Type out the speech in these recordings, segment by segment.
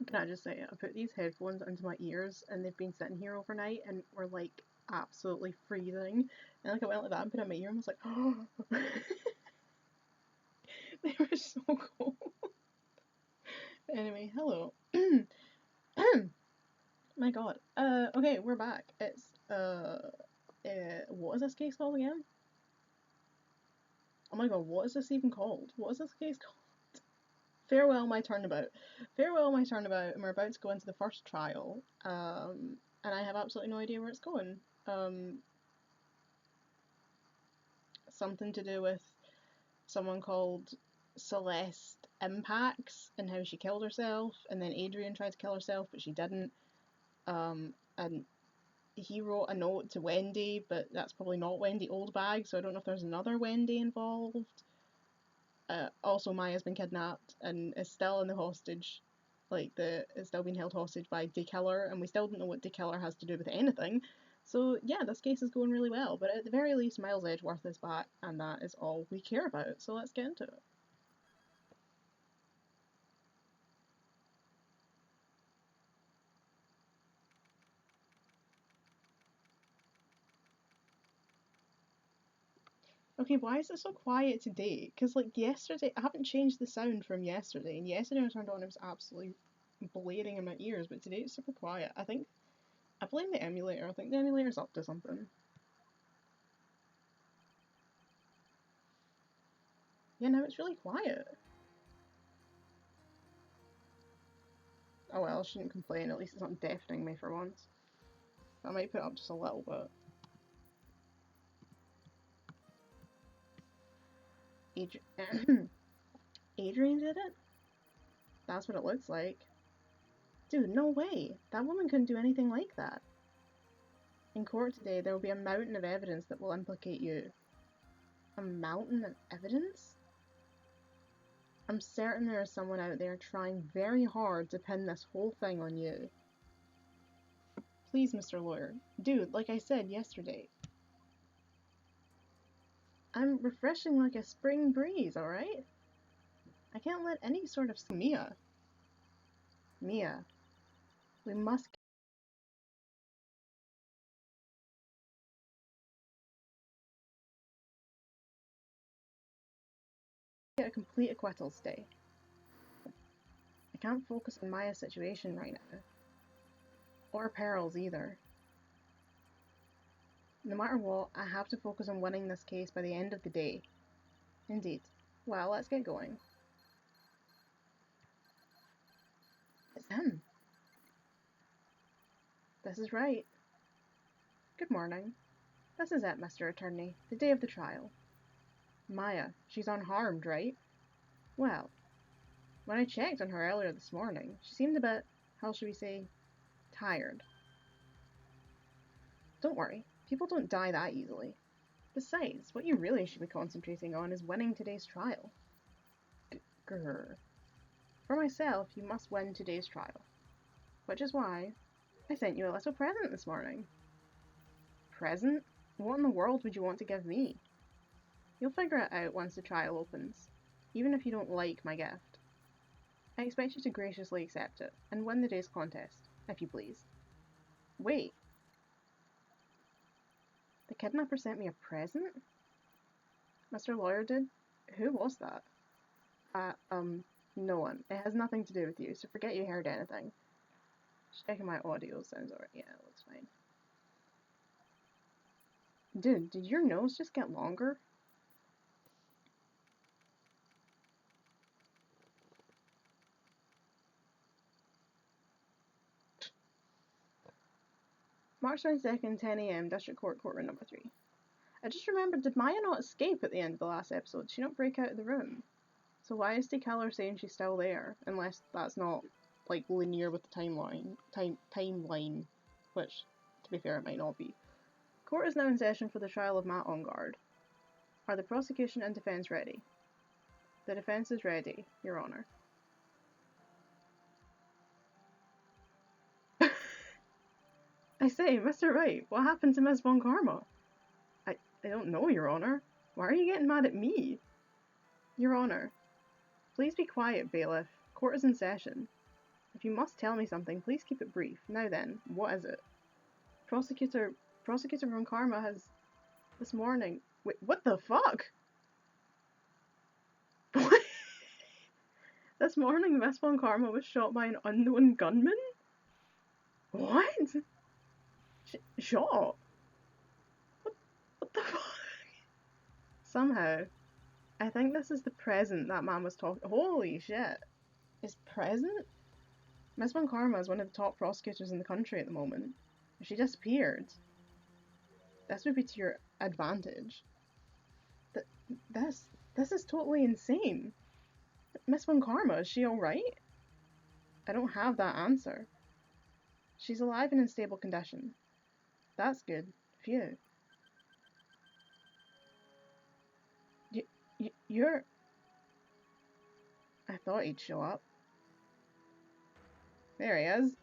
Can I just say, I put these headphones into my ears and they've been sitting here overnight and were like absolutely freezing. And like I went like that and put it in my ear and was like, oh, they were so cold. Anyway, hello. My god. Okay, we're back. It's, what is this case called again? Oh my god, what is this even called? What is this case called? Farewell, my turnabout. Farewell, my turnabout, and we're about to go into the first trial. And I have absolutely no idea where it's going. Something to do with someone called Celeste Impacts and how she killed herself, and then Adrian tried to kill herself, but she didn't. And he wrote a note to Wendy, but that's probably not Wendy Oldbag, so I don't know if there's another Wendy involved. Also, Maya's been kidnapped and is still in the hostage, is still being held hostage by D Killer, and we still don't know what D Killer has to do with anything. So yeah, this case is going really well, but at the very least, Miles Edgeworth is back, and that is all we care about. So let's get into it. Okay, why is it so quiet today? Because, like, yesterday, I haven't changed the sound from yesterday, and yesterday when I turned on, it was absolutely blaring in my ears, but today it's super quiet. I blame the emulator. I think the emulator's up to something. Yeah, now it's really quiet. Oh well, I shouldn't complain, at least it's not deafening me for once. I might put it up just a little bit. Adrian did it? That's what it looks like. Dude, no way! That woman couldn't do anything like that. In court today, there will be a mountain of evidence that will implicate you. A mountain of evidence? I'm certain there is someone out there trying very hard to pin this whole thing on you. Please, Mr. Lawyer. Dude, like I said yesterday, I'm refreshing like a spring breeze, alright? I can't let any sort of Mia. Mia, we must get a complete acquittal stay. I can't focus on Maya's situation right now. Or Peril's either. No matter what, I have to focus on winning this case by the end of the day. Indeed. Well, let's get going. It's him. This is right. Good morning. This is it, Mr. Attorney. The day of the trial. Maya, she's unharmed, right? Well, when I checked on her earlier this morning, she seemed a bit, how shall we say, tired. Don't worry, people don't die that easily. Besides, what you really should be concentrating on is winning today's trial. Grr. For myself, you must win today's trial. Which is why I sent you a little present this morning. Present? What in the world would you want to give me? You'll figure it out once the trial opens, even if you don't like my gift. I expect you to graciously accept it, and win the day's contest, if you please. Wait. The kidnapper sent me a present? Mr. Lawyer did? Who was that? No one. It has nothing to do with you, so forget you heard anything. Checking my audio, sounds alright. Yeah, it looks fine. Dude, did your nose just get longer? March 22nd, 10 AM, District Court, Courtroom number 3. I just remembered, did Maya not escape at the end of the last episode? Did she not break out of the room? So why is the killer saying she's still there? Unless that's not, like, linear with the timeline, which, to be fair, it might not be. Court is now in session for the trial of Matt Ongard. Are the prosecution and defence ready? The defence is ready, Your Honour. I say, Mr. Wright, what happened to Miss Von Karma? I don't know, Your Honour. Why are you getting mad at me? Your Honour. Please be quiet, bailiff. Court is in session. If you must tell me something, please keep it brief. Now then, what is it? Prosecutor von Karma has... This morning... Wait, what the fuck? What? This morning, Miss von Karma was shot by an unknown gunman? What? Shot? What the fuck? Somehow, I think this is the present that man was talking... Holy shit. Is present? Miss von Karma is one of the top prosecutors in the country at the moment. If she disappeared, this would be to your advantage. This is totally insane. Miss von Karma, is she alright? I don't have that answer. She's alive and in stable condition. That's good. Phew. You're... I thought he'd show up. There he is.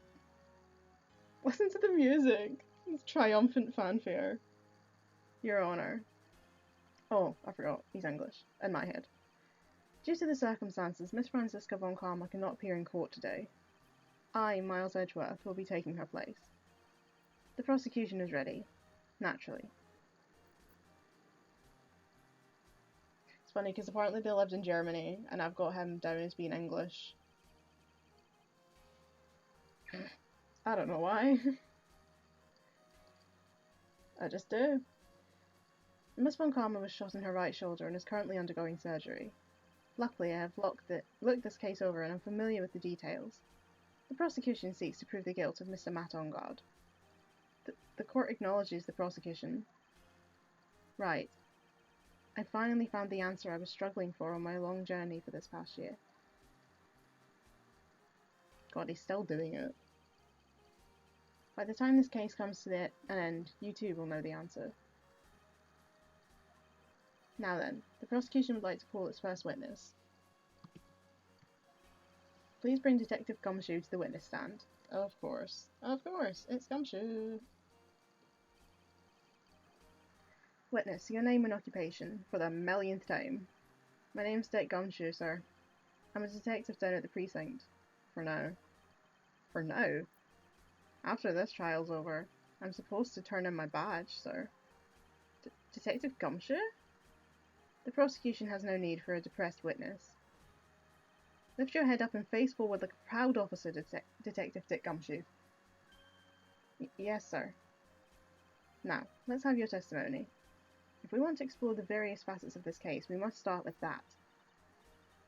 Listen to the music. It's triumphant fanfare. Your Honour. Oh, I forgot. He's English. In my head. Due to the circumstances, Miss Franziska von Karma cannot appear in court today. I, Miles Edgeworth, will be taking her place. The prosecution is ready. Naturally. It's funny because apparently they lived in Germany and I've got him down as being English. I don't know why. I just do. Miss von Karma was shot in her right shoulder and is currently undergoing surgery. Luckily, I have looked this case over and I'm familiar with the details. The prosecution seeks to prove the guilt of Mr. Matt Ongard. The court acknowledges the prosecution. Right. I finally found the answer I was struggling for on my long journey for this past year. God, he's still doing it. By the time this case comes to an end, you too will know the answer. Now then, the prosecution would like to call its first witness. Please bring Detective Gumshoe to the witness stand. Of course, it's Gumshoe. Witness, your name and occupation, for the millionth time. My name's Dick Gumshoe, sir. I'm a detective down at the precinct. For now. For now? After this trial's over, I'm supposed to turn in my badge, sir. Detective Gumshoe? The prosecution has no need for a depressed witness. Lift your head up and face forward like a proud officer, Detective Dick Gumshoe. Yes, sir. Now, let's have your testimony. If we want to explore the various facets of this case, we must start with that.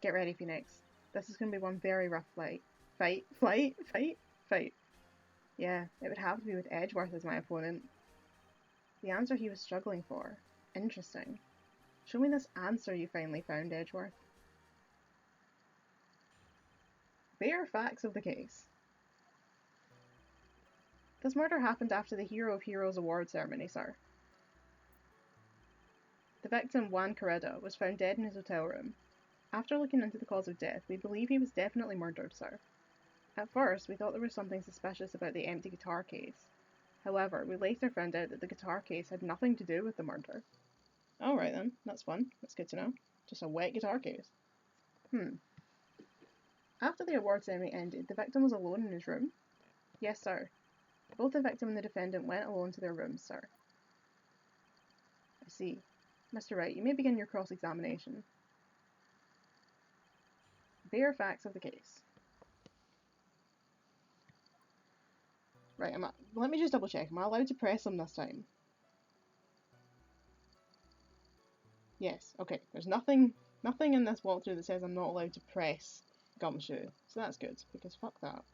Get ready, Phoenix. This is going to be one very rough fight. Fight. Yeah, it would have to be with Edgeworth as my opponent. The answer he was struggling for. Interesting. Show me this answer you finally found, Edgeworth. Bare facts of the case. This murder happened after the Hero of Heroes award ceremony, sir. The victim, Juan Correda, was found dead in his hotel room. After looking into the cause of death, we believe he was definitely murdered, sir. At first, we thought there was something suspicious about the empty guitar case. However, we later found out that the guitar case had nothing to do with the murder. Alright then, that's fun. That's good to know. Just a wet guitar case. After the award ceremony ended, the victim was alone in his room? Yes, sir. Both the victim and the defendant went alone to their rooms, sir. I see. Mr. Wright, you may begin your cross-examination. Bare facts of the case. Right, let me just double check. Am I allowed to press them this time? Yes, okay. There's nothing in this walkthrough that says I'm not allowed to press Gumshoe. So that's good, because fuck that.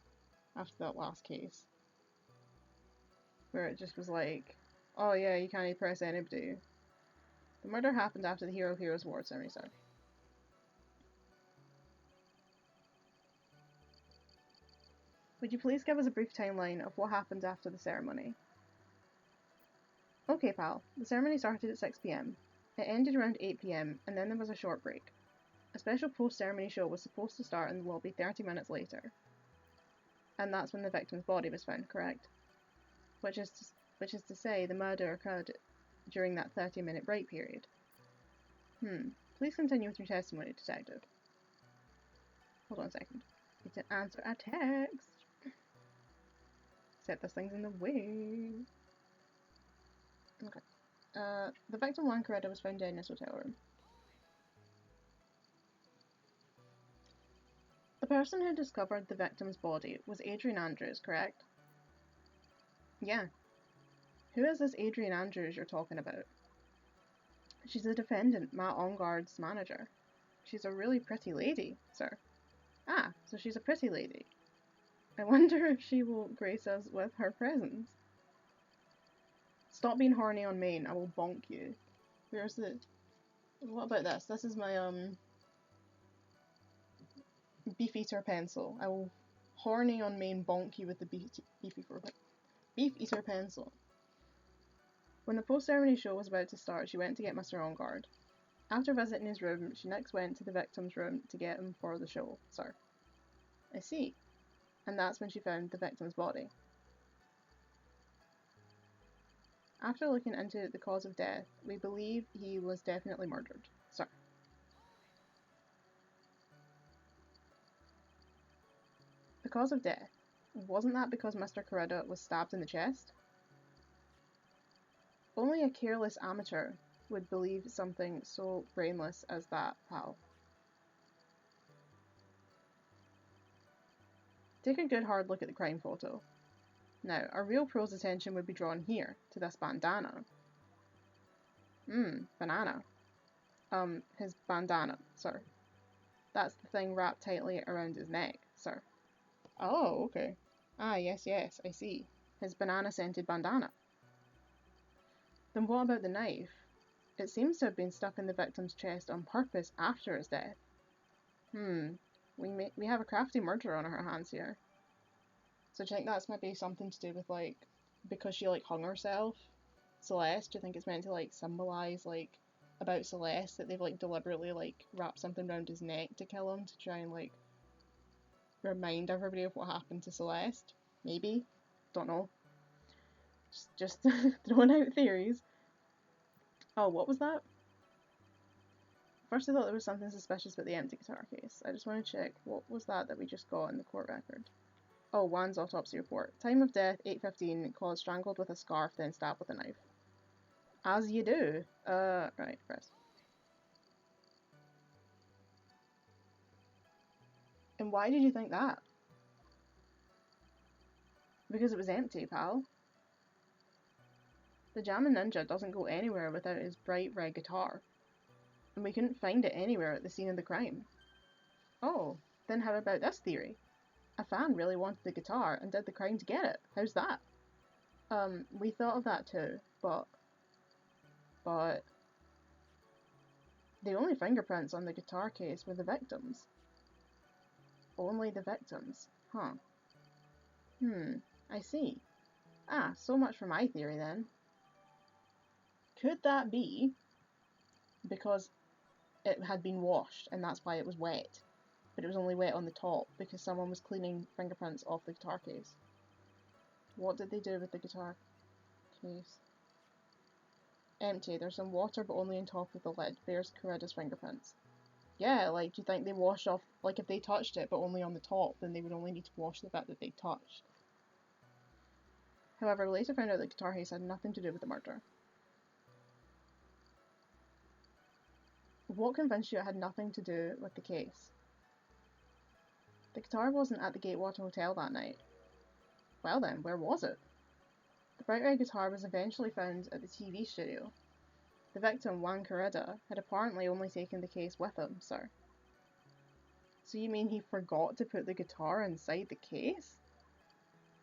After that last case. Where it just was like, oh yeah, you can't press anybody. The murder happened after the Hero of Heroes award ceremony, sir. Would you please give us a brief timeline of what happened after the ceremony? Okay, pal. The ceremony started at 6 PM. It ended around 8 PM, and then there was a short break. A special post-ceremony show was supposed to start in the lobby 30 minutes later. And that's when the victim's body was found, correct? Which is to say, the murder occurred during that 30-minute break period. Please continue with your testimony, detective. Hold on a second. Need to answer a text. Except this thing's in the way. Okay. The victim Juan Coretta was found dead in his hotel room. The person who discovered the victim's body was Adrian Andrews, correct? Yeah. Who is this Adrian Andrews you're talking about? She's the defendant, Matt Ongard's manager. She's a really pretty lady, sir. Ah, so she's a pretty lady. I wonder if she will grace us with her presence. Stop being horny on Maine, I will bonk you. Where's the... What about this? This is my, beef eater pencil. I will horny on Maine bonk you with the beef eater pencil. When the post-ceremony show was about to start, she went to get Mr. Ongard. After visiting his room, she next went to the victim's room to get him for the show, sir. I see. And that's when she found the victim's body. After looking into the cause of death, we believe he was definitely murdered, sir. The cause of death, wasn't that because Mr. Coretta was stabbed in the chest? Only a careless amateur would believe something so brainless as that, pal. Take a good hard look at the crime photo. Now, a real pro's attention would be drawn here, to this bandana. Banana. His bandana, sir. That's the thing wrapped tightly around his neck, sir. Oh, okay. Ah, yes, I see. His banana-scented bandana. Then what about the knife? It seems to have been stuck in the victim's chest on purpose after his death. We have a crafty murderer on our hands here. So do you think that's maybe something to do with, like, because she, like, hung herself? Celeste, do you think it's meant to, like, symbolise, like, about Celeste, that they've, like, deliberately, like, wrapped something around his neck to kill him, to try and, like, remind everybody of what happened to Celeste? Maybe? Don't know. Just throwing out theories. Oh, what was that? First I thought there was something suspicious about the empty guitar case. I just want to check, what was that we just got in the court record? Oh, Juan's autopsy report. Time of death, 8:15, cause strangled with a scarf, then stabbed with a knife. As you do. Right, press. And why did you think that? Because it was empty, pal. The Jammin' Ninja doesn't go anywhere without his bright red guitar. And we couldn't find it anywhere at the scene of the crime. Oh, then how about this theory? A fan really wanted the guitar and did the crime to get it. How's that? We thought of that too, but the only fingerprints on the guitar case were the victims. Only the victims, huh? I see. Ah, so much for my theory then. Could that be because it had been washed and that's why it was wet, but it was only wet on the top because someone was cleaning fingerprints off the guitar case? What did they do with the guitar case? Empty. There's some water, but only on top of the lid. Bears Coretta's fingerprints. Yeah, like, do you think they wash off, like, if they touched it, but only on the top, then they would only need to wash the bit that they touched. However, later found out that guitar case had nothing to do with the murder. What convinced you it had nothing to do with the case? The guitar wasn't at the Gatewater Hotel that night. Well then, where was it? The bright red guitar was eventually found at the TV studio. The victim, Juan Coretta, had apparently only taken the case with him, sir. So you mean he forgot to put the guitar inside the case?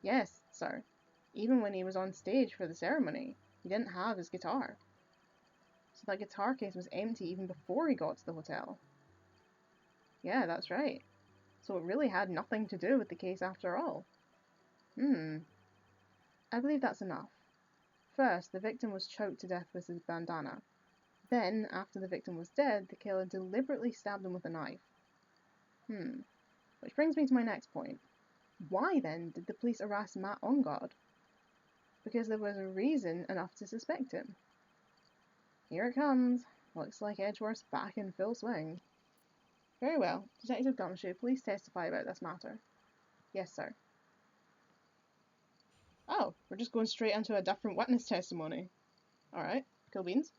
Yes, sir. Even when he was on stage for the ceremony, he didn't have his guitar. So that guitar case was empty even before he got to the hotel. Yeah, that's right. So it really had nothing to do with the case after all. I believe that's enough. First, the victim was choked to death with his bandana. Then, after the victim was dead, the killer deliberately stabbed him with a knife. Which brings me to my next point. Why then did the police arrest Matt Ongard? Because there was a reason enough to suspect him. Here it comes. Looks like Edgeworth's back in full swing. Very well. Detective Gumshoe, please testify about this matter. Yes, sir. Oh, we're just going straight into a different witness testimony. Alright, cool beans.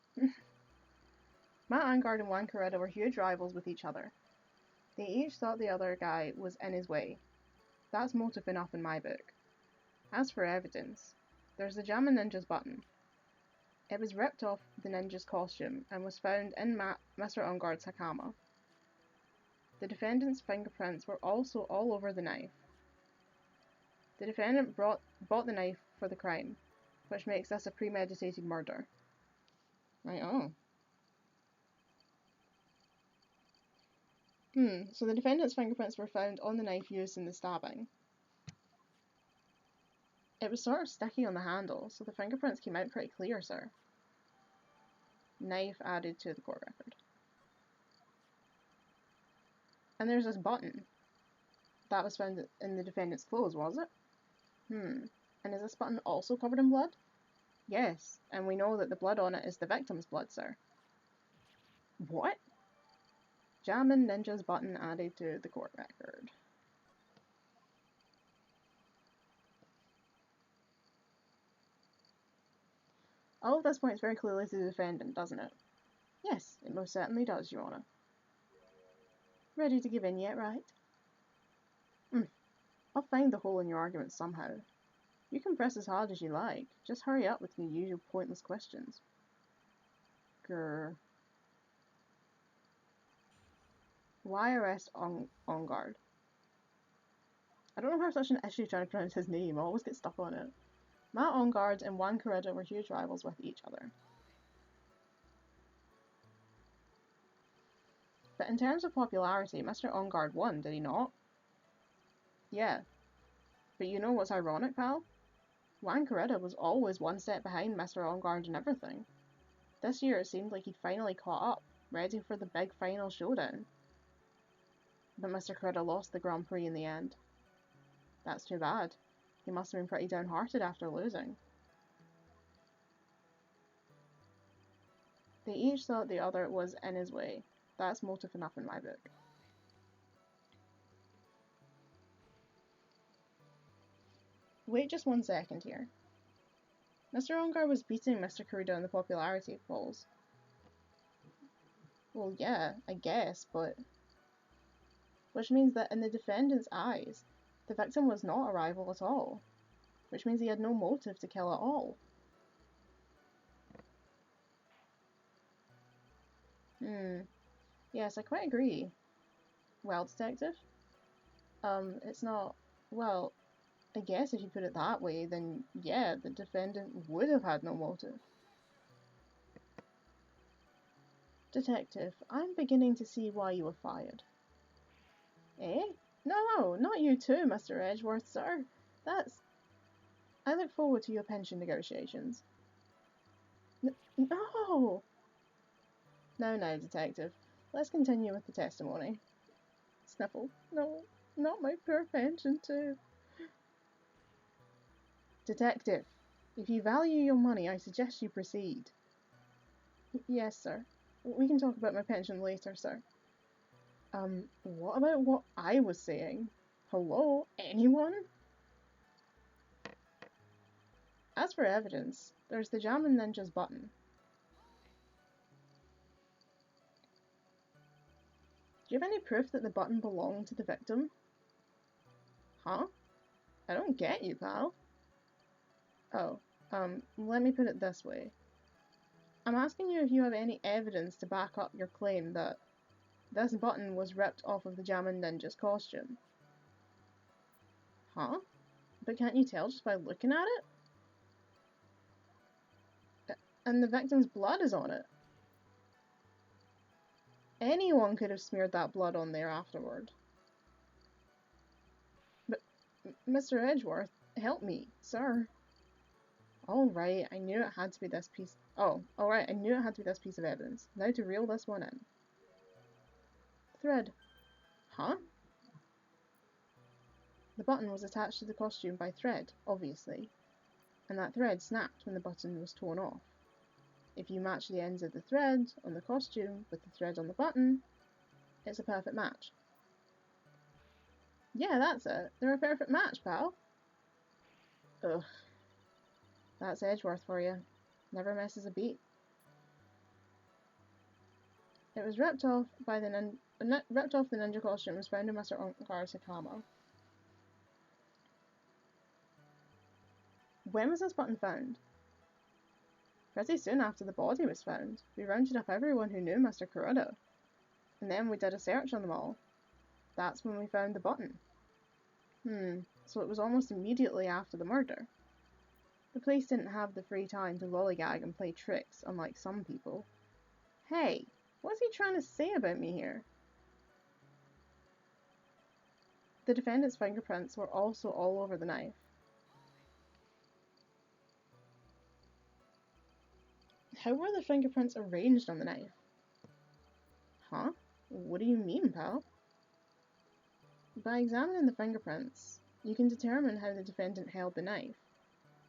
Matt Angard and Juan Corrida were huge rivals with each other. They each thought the other guy was in his way. That's motive enough in my book. As for evidence, there's the Jammin' Ninja's button. It was ripped off the ninja's costume and was found in Mr. Angard's hakama. The defendant's fingerprints were also all over the knife. The defendant bought the knife for the crime, which makes this a premeditated murder. Right, oh. So the defendant's fingerprints were found on the knife used in the stabbing. It was sort of sticky on the handle, so the fingerprints came out pretty clear, sir. Knife added to the court record. And there's this button. That was found in the defendant's clothes, was it? And is this button also covered in blood? Yes, and we know that the blood on it is the victim's blood, sir. What? Jammin' Ninja's button added to the court record. All of this points very clearly to the defendant, doesn't it? Yes, it most certainly does, Your Honour. Ready to give in yet, Wright? I'll find the hole in your argument somehow. You can press as hard as you like. Just hurry up with your usual pointless questions. Grr. Why arrest Angard? I don't know if I have such an issue trying to pronounce his name. I always get stuck on it. Matt Angard and Juan Corrida were huge rivals with each other. But in terms of popularity, Mr. Angard won, did he not? Yeah. But you know what's ironic, pal? Juan Corrida was always one step behind Mr. Angard and everything. This year it seemed like he'd finally caught up, ready for the big final showdown. But Mr. Corrida lost the Grand Prix in the end. That's too bad. He must have been pretty downhearted after losing. They each thought the other was in his way. That's motive enough in my book. Wait just 1 second here. Mr. Ongar was beating Mr. Corrida in the popularity polls. Well, yeah, I guess, but... Which means that in the defendant's eyes, the victim was not a rival at all. Which means he had no motive to kill at all. Yes, I quite agree. Well, detective? It's not... Well, I guess if you put it that way, then yeah, the defendant would have had no motive. Detective, I'm beginning to see why you were fired. Eh? No, not you too, Mr. Edgeworth, sir. I look forward to your pension negotiations. No! Now, detective. Let's continue with the testimony. Sniffle. No, not my poor pension too. Detective, if you value your money, I suggest you proceed. Yes, sir. We can talk about my pension later, sir. What about what I was saying? Hello? Anyone? As for evidence, there's the Jammin' Ninja's button. Do you have any proof that the button belonged to the victim? Huh? I don't get you, pal. Oh, let me put it this way. I'm asking you if you have any evidence to back up your claim that this button was ripped off of the Jammin' Ninja's costume. Huh? But can't you tell just by looking at it? And the victim's blood is on it. Anyone could have smeared that blood on there afterward. But, Mr. Edgeworth, help me, sir. Alright, I knew it had to be this piece. Oh, alright, I knew it had to be this piece of evidence. Now to reel this one in. Thread. Huh? The button was attached to the costume by thread, obviously. And that thread snapped when the button was torn off. If you match the ends of the thread on the costume with the thread on the button, It's a perfect match. Yeah, that's it. They're a perfect match, pal. Ugh. That's Edgeworth for you. Never misses a beat. It was ripped off the ninja costume was found in Mr. Ongar's Hakama. When was this button found? Pretty soon after the body was found. We rounded up everyone who knew Mr. Kuroda. And then we did a search on them all. That's when we found the button. So it was almost immediately after the murder. The police didn't have the free time to lollygag and play tricks, unlike some people. Hey, what's he trying to say about me here? The defendant's fingerprints were also all over the knife. How were the fingerprints arranged on the knife? Huh? What do you mean, pal? By examining the fingerprints, you can determine how the defendant held the knife.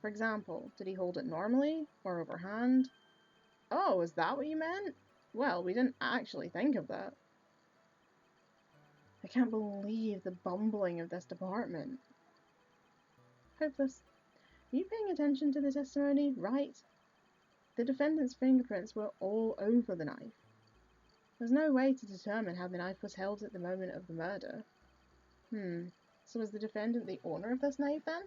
For example, did he hold it normally or overhand? Oh, is that what you meant? Well, we didn't actually think of that. I can't believe the bumbling of this department. Hopeless. Are you paying attention to the testimony? Right? The defendant's fingerprints were all over the knife. There's no way to determine how the knife was held at the moment of the murder. So was the defendant the owner of this knife then?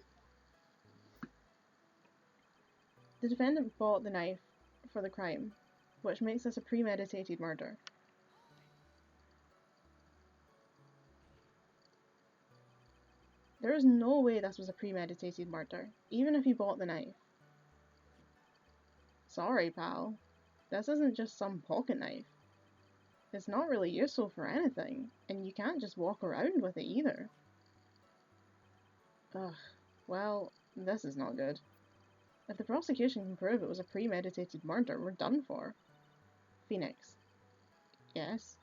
The defendant bought the knife for the crime, which makes this a premeditated murder. There is no way this was a premeditated murder, even if he bought the knife. Sorry, pal. This isn't just some pocket knife. It's not really useful for anything, and you can't just walk around with it either. Ugh, well, this is not good. If the prosecution can prove it was a premeditated murder, we're done for. Phoenix. Yes?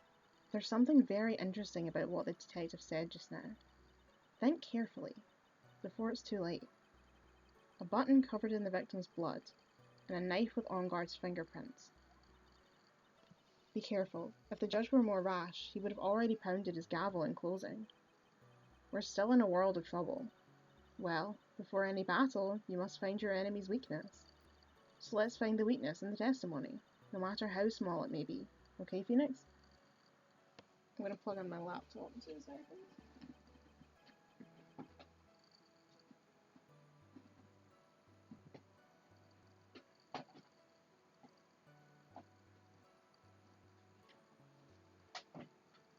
There's something very interesting about what the detective said just now. Think carefully, before it's too late. A button covered in the victim's blood, and a knife with Onguard's fingerprints. Be careful. If the judge were more rash, he would have already pounded his gavel in closing. We're still in a world of trouble. Well, before any battle, you must find your enemy's weakness. So let's find the weakness in the testimony, no matter how small it may be. Okay, Phoenix? I'm gonna plug in my laptop in 2 seconds.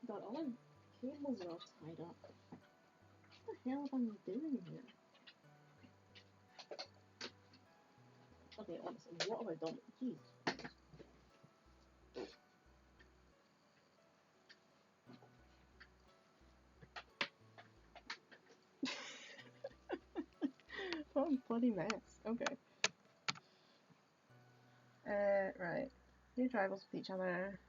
God, all my cables are all tied up. What the hell am I doing here? Okay, honestly, what have I done? Jeez. What a bloody mess. Okay. Right. Two tribals with each other.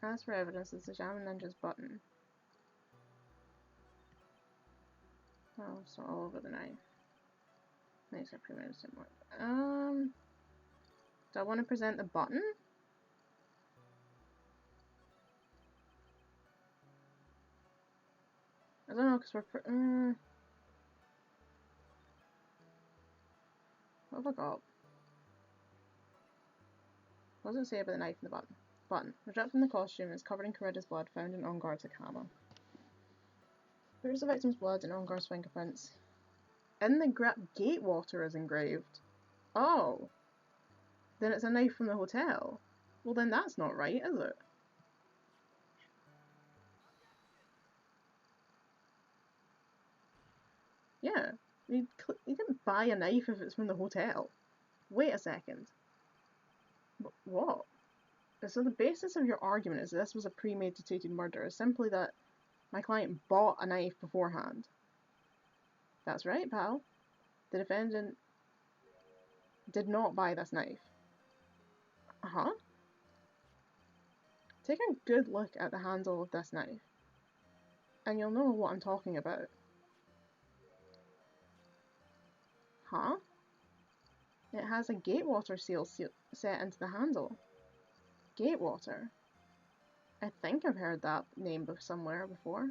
As for evidence, it's the Shaman Ninja's button. Oh, it's all over the knife. Makes it premeditated murder. Do I want to present the button? I don't know, because we're what have I got? What does it say about the knife and the button? Button. Ripped from the costume and is covered in Kuroda's blood found in Onguard's Hakama. Here's the victim's blood and Onguard's fingerprints. In the gatewater is engraved. Oh. Then it's a knife from the hotel. Well then that's not right, is it? Yeah. You didn't buy a knife if it's from the hotel. Wait a second. What? So the basis of your argument is that this was a premeditated murder is simply that my client bought a knife beforehand. That's right, pal. The defendant did not buy this knife. Uh-huh. Take a good look at the handle of this knife, and you'll know what I'm talking about. Huh? It has a gatewater seal set into the handle. Gatewater? I think I've heard that name somewhere before.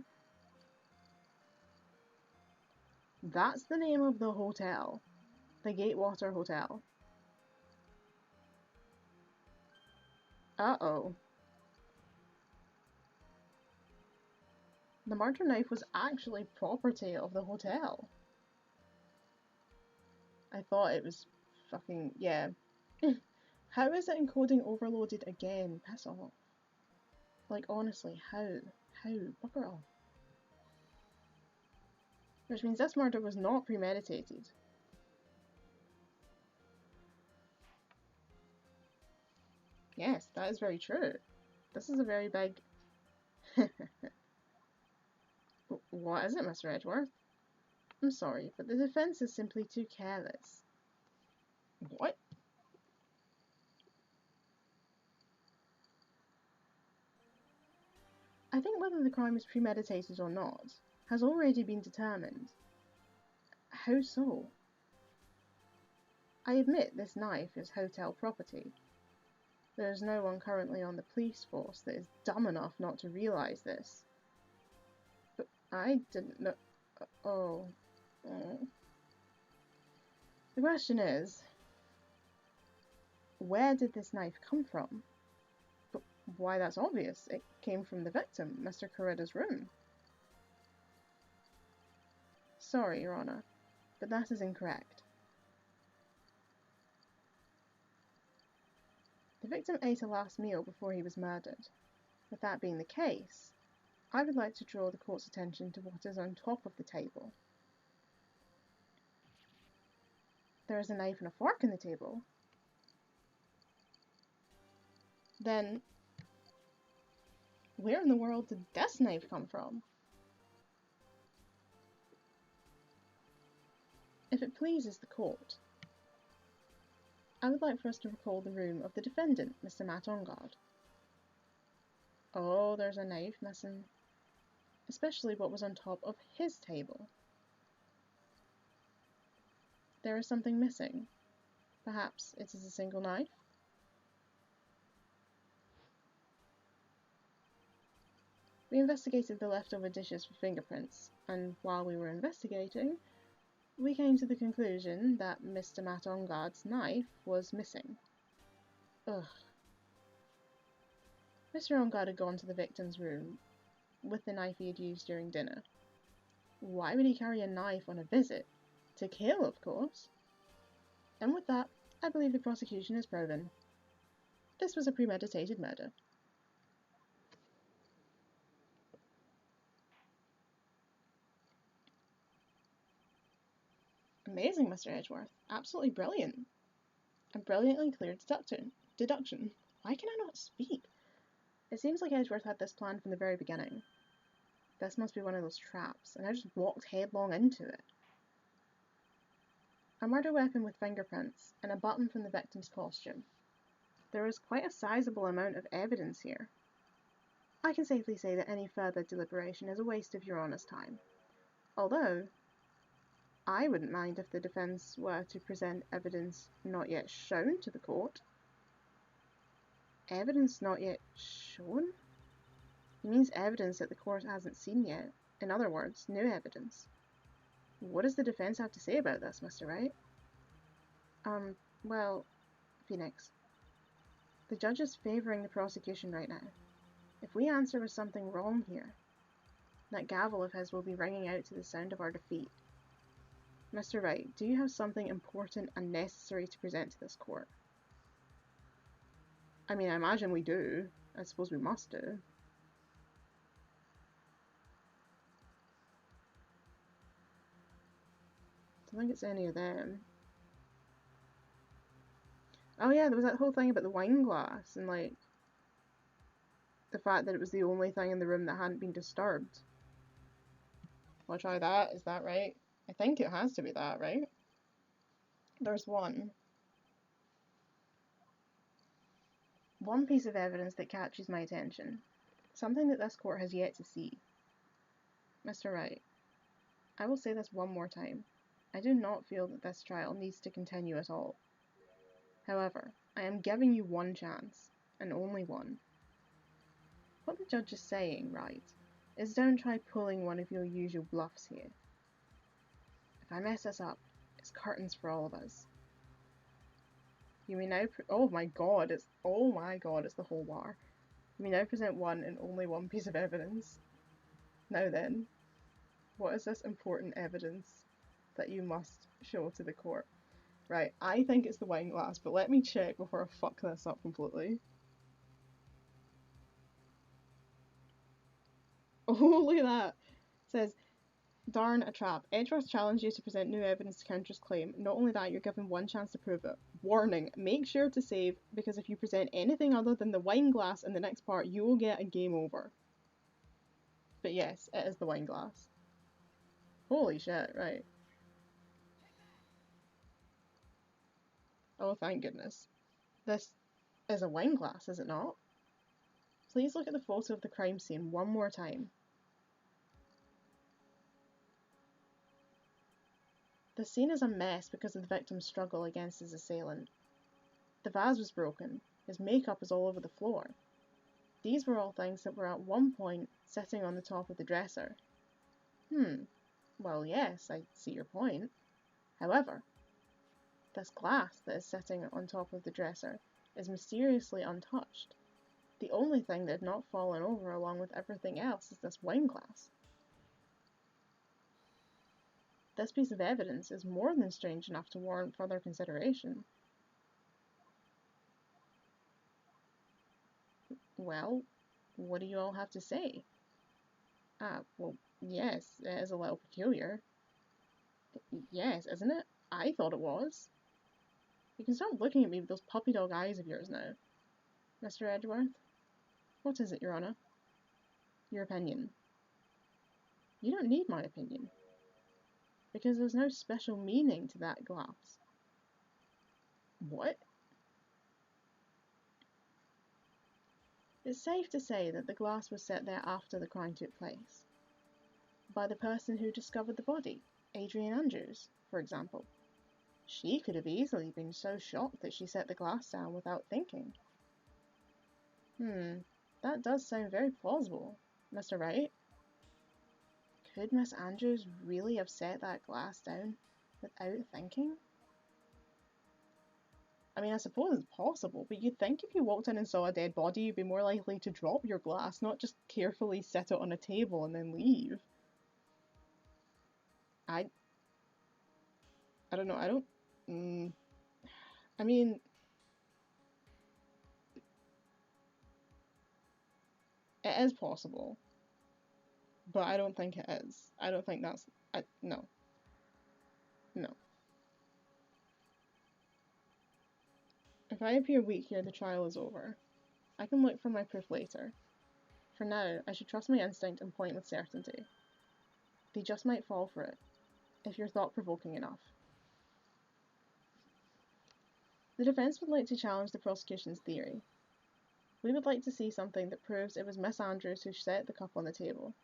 That's the name of the hotel. The Gatewater Hotel. Uh-oh. The murder knife was actually property of the hotel. I thought it was fucking... yeah. How is it encoding overloaded again? Piss off. Like, honestly, how? How? Bugger off. Which means this murder was not premeditated. Yes, that is very true. This is a very big... What is it, Mr. Edgeworth? I'm sorry, but the defence is simply too careless. What? I think whether the crime is premeditated or not has already been determined. How so? I admit this knife is hotel property. There is no one currently on the police force that is dumb enough not to realise this. But I didn't know... Oh. The question is, where did this knife come from? But why, that's obvious. It came from the victim, Mr. Corrida's room. Sorry, Your Honour, but that is incorrect. The victim ate a last meal before he was murdered. With that being the case, I would like to draw the court's attention to what is on top of the table. There is a knife and a fork on the table. Then, where in the world did this knife come from? If it pleases the court, I would like for us to recall the room of the defendant, Mr. Matt Ongard. Oh, there's a knife missing. Especially what was on top of his table. There is something missing. Perhaps it is a single knife? We investigated the leftover dishes for fingerprints, and while we were investigating, we came to the conclusion that Mr. Matt Ongard's knife was missing. Ugh. Mr. Ongard had gone to the victim's room with the knife he had used during dinner. Why would he carry a knife on a visit? To kill, of course. And with that, I believe the prosecution is proven. This was a premeditated murder. Amazing, Mr. Edgeworth. Absolutely brilliant. A brilliantly clear deduction. Why can I not speak? It seems like Edgeworth had this plan from the very beginning. This must be one of those traps, and I just walked headlong into it. A murder weapon with fingerprints, and a button from the victim's costume. There is quite a sizable amount of evidence here. I can safely say that any further deliberation is a waste of Your Honour's time. Although, I wouldn't mind if the defence were to present evidence not yet shown to the court. Evidence not yet shown? He means evidence that the court hasn't seen yet. In other words, new evidence. What does the defence have to say about this, Mr. Wright? Well, Phoenix. The judge is favouring the prosecution right now. If we answer with something wrong here, that gavel of his will be ringing out to the sound of our defeat. Mr. Wright, do you have something important and necessary to present to this court? I mean, I imagine we do. I suppose we must do. I don't think it's any of them. Oh yeah, there was that whole thing about the wine glass and like the fact that it was the only thing in the room that hadn't been disturbed. I'll try that. Is that right? I think it has to be that, right? There's one piece of evidence that catches my attention. Something that this court has yet to see. Mr. Wright, I will say this one more time. I do not feel that this trial needs to continue at all. However, I am giving you one chance, and only one. What the judge is saying, right, is don't try pulling one of your usual bluffs here. If I mess this up, it's curtains for all of us. You may now oh my god, it's the whole bar. You may now present one and only one piece of evidence. Now then, what is this important evidence that you must show to the court? Right, I think it's the wine glass, but let me check before I fuck this up completely. Oh, look at that. It says, darn a trap. Edgeworth challenged you to present new evidence to counter his claim. Not only that, you're given one chance to prove it. Warning, make sure to save, because if you present anything other than the wine glass in the next part, you will get a game over. But yes, it is the wine glass. Holy shit, right. Oh, thank goodness. This is a wine glass, is it not? Please look at the photo of the crime scene one more time. The scene is a mess because of the victim's struggle against his assailant. The vase was broken. His makeup is all over the floor. These were all things that were at one point sitting on the top of the dresser. Well, yes, I see your point. However, this glass that is sitting on top of the dresser is mysteriously untouched. The only thing that had not fallen over along with everything else is this wine glass. This piece of evidence is more than strange enough to warrant further consideration. Well, what do you all have to say? Well, yes, it is a little peculiar. Yes, isn't it? I thought it was. You can stop looking at me with those puppy dog eyes of yours now. Mr. Edgeworth? What is it, Your Honour? Your opinion. You don't need my opinion. Because there's no special meaning to that glass. What? It's safe to say that the glass was set there after the crime took place. By the person who discovered the body, Adrian Andrews, for example. She could have easily been so shocked that she set the glass down without thinking. That does sound very plausible, Mr. Wright. Could Miss Andrews really have set that glass down without thinking? I mean, I suppose it's possible, but you'd think if you walked in and saw a dead body, you'd be more likely to drop your glass, not just carefully set it on a table and then leave. I don't know, I mean, it is possible, but I don't think it is. I don't think that's, no. No. If I appear weak here, the trial is over. I can look for my proof later. For now, I should trust my instinct and point with certainty. They just might fall for it, if you're thought-provoking enough. The defence would like to challenge the prosecution's theory. We would like to see something that proves it was Miss Andrews who set the cup on the table.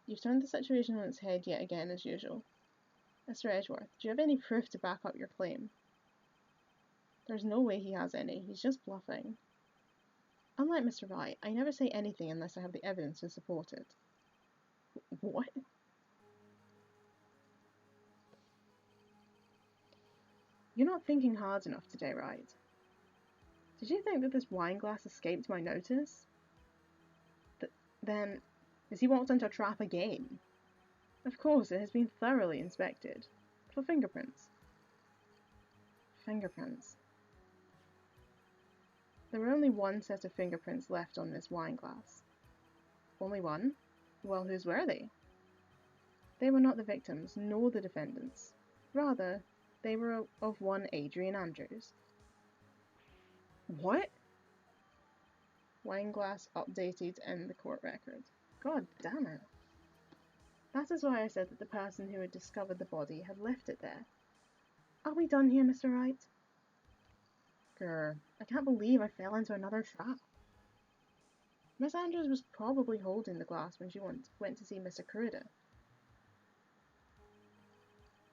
You've turned the situation on its head yet again, as usual. Mr. Edgeworth, do you have any proof to back up your claim? There's no way he has any, he's just bluffing. Unlike Mr. Wright, I never say anything unless I have the evidence to support it. What? You're not thinking hard enough today, Wright. Did you think that this wine glass escaped my notice? Then, has he walked into a trap again? Of course, it has been thoroughly inspected. For fingerprints. Fingerprints. There were only one set of fingerprints left on this wine glass. Only one? Well, whose were they? They were not the victims, nor the defendants. Rather, they were of one Adrian Andrews. What? Wine glass updated in the court record. God damn it. That is why I said that the person who had discovered the body had left it there. Are we done here, Mr. Wright? Grr, I can't believe I fell into another trap. Miss Andrews was probably holding the glass when she went to see Mr. Kuruda.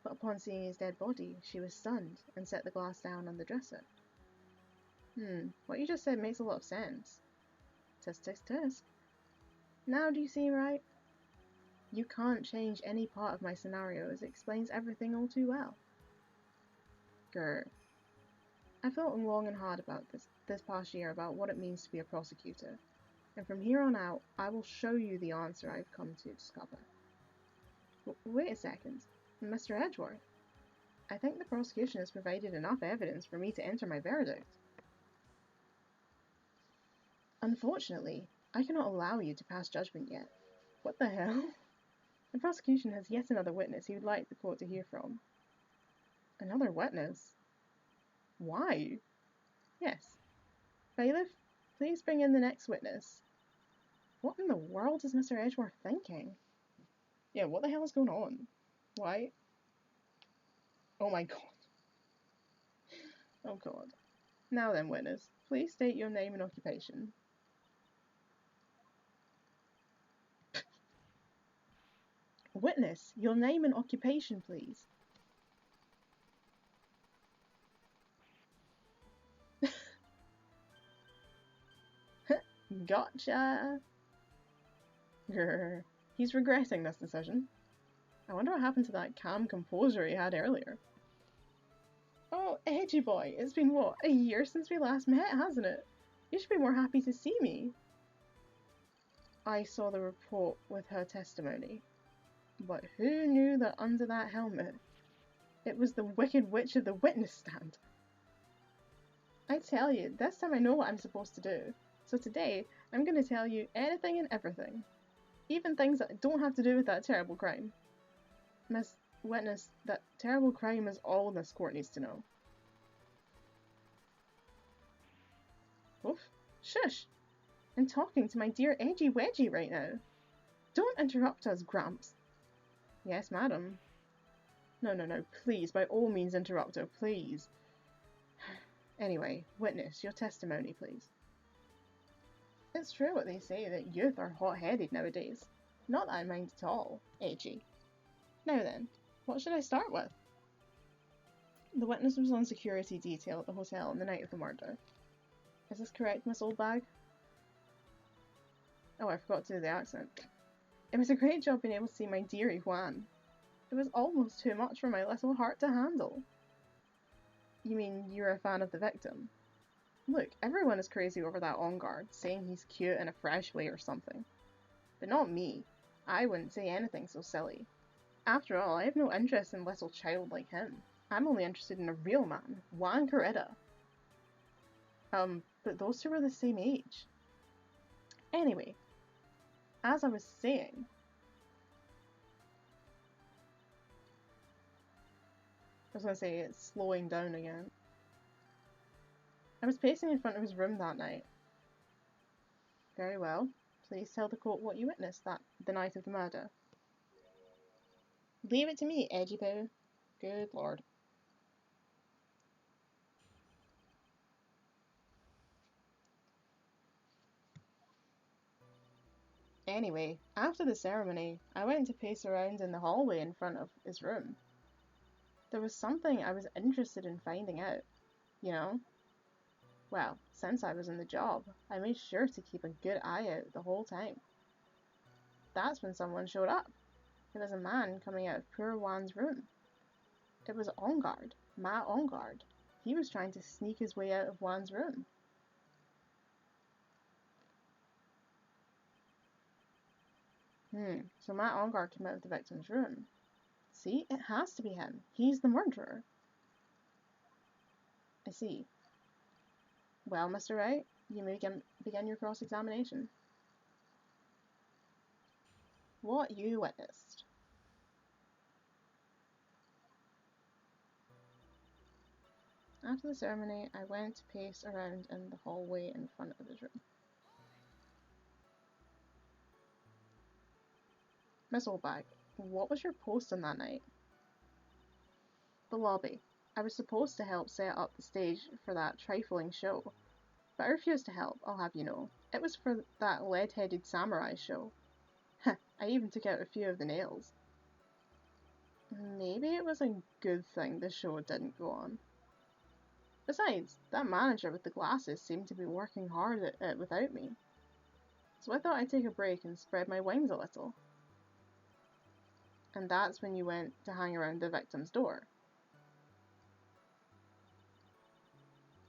But upon seeing his dead body, she was stunned and set the glass down on the dresser. What you just said makes a lot of sense. Tisk, tisk, tisk. Now do you see, Wright? You can't change any part of my scenario as it explains everything all too well. Grr. I thought long and hard about this past year about what it means to be a prosecutor, and from here on out, I will show you the answer I've come to discover. Wait a second, Mr. Edgeworth. I think the prosecution has provided enough evidence for me to enter my verdict. Unfortunately, I cannot allow you to pass judgment yet. What the hell? The prosecution has yet another witness he would like the court to hear from. Another witness? Why? Yes. Bailiff, please bring in the next witness. What in the world is Mr. Edgeworth thinking? Yeah, what the hell is going on? Why? Oh my god. Oh god. Now then, witness, please state your name and occupation. Witness, your name and occupation, please. Gotcha. Grr. He's regretting this decision. I wonder what happened to that calm composure he had earlier. Oh, Edgy boy, it's been what, a year since we last met, hasn't it? You should be more happy to see me. I saw the report with her testimony. But who knew that under that helmet, it was the Wicked Witch of the witness stand? I tell you, this time I know what I'm supposed to do. So today, I'm going to tell you anything and everything. Even things that don't have to do with that terrible crime. Miss Witness, that terrible crime is all this court needs to know. Oof. Shush! I'm talking to my dear Edgy Wedgie right now. Don't interrupt us, Gramps. Yes, madam. No, please, by all means interrupt her, please. Anyway, witness, your testimony, please. It's true what they say, that youth are hot-headed nowadays. Not that I mind at all, Edgy. Now then, what should I start with? The witness was on security detail at the hotel on the night of the murder. Is this correct, Miss Oldbag? Oh, I forgot to do the accent. It was a great job being able to see my dearie Juan. It was almost too much for my little heart to handle. You mean you're a fan of the victim? Look, everyone is crazy over that on guard, saying he's cute in a fresh way or something. But not me. I wouldn't say anything so silly. After all, I have no interest in a little child like him. I'm only interested in a real man, Juan Coretta. But those two were the same age. Anyway, as I was saying, I was going to say it's slowing down again. I was pacing in front of his room that night. Very well. Please tell the court what you witnessed the night of the murder. Leave it to me, Edgy Poo. Good lord. Anyway, after the ceremony, I went to pace around in the hallway in front of his room. There was something I was interested in finding out, you know? Well, since I was in the job, I made sure to keep a good eye out the whole time. That's when someone showed up. It was a man coming out of poor Juan's room. It was On Guard, Matt On Guard. He was trying to sneak his way out of Juan's room. So Matt On Guard came out of the victim's room. See, it has to be him. He's the murderer. I see. Well, Mr. Wright, you may begin your cross-examination. What you witnessed. After the ceremony, I went to pace around in the hallway in front of his room. Miss Oldbag, what was your post on that night? The lobby. I was supposed to help set up the stage for that trifling show, but I refused to help, I'll have you know. It was for that lead-headed samurai show. I even took out a few of the nails. Maybe it was a good thing the show didn't go on. Besides, that manager with the glasses seemed to be working hard at it without me. So I thought I'd take a break and spread my wings a little. And that's when you went to hang around the victim's door.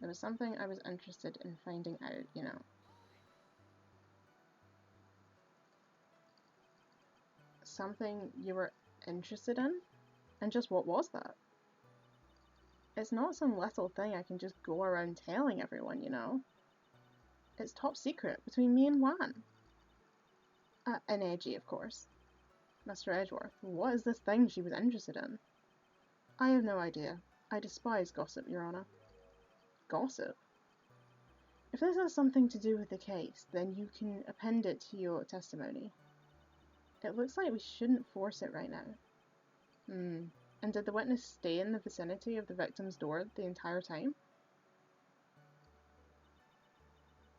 There was something I was interested in finding out, you know. Something you were interested in? And just what was that? It's not some little thing I can just go around telling everyone, you know. It's top secret between me and Juan. And Edgy, of course. Mr. Edgeworth, what is this thing she was interested in? I have no idea. I despise gossip, Your Honour. Gossip? If this has something to do with the case, then you can append it to your testimony. It looks like we shouldn't force it right now. And did the witness stay in the vicinity of the victim's door the entire time?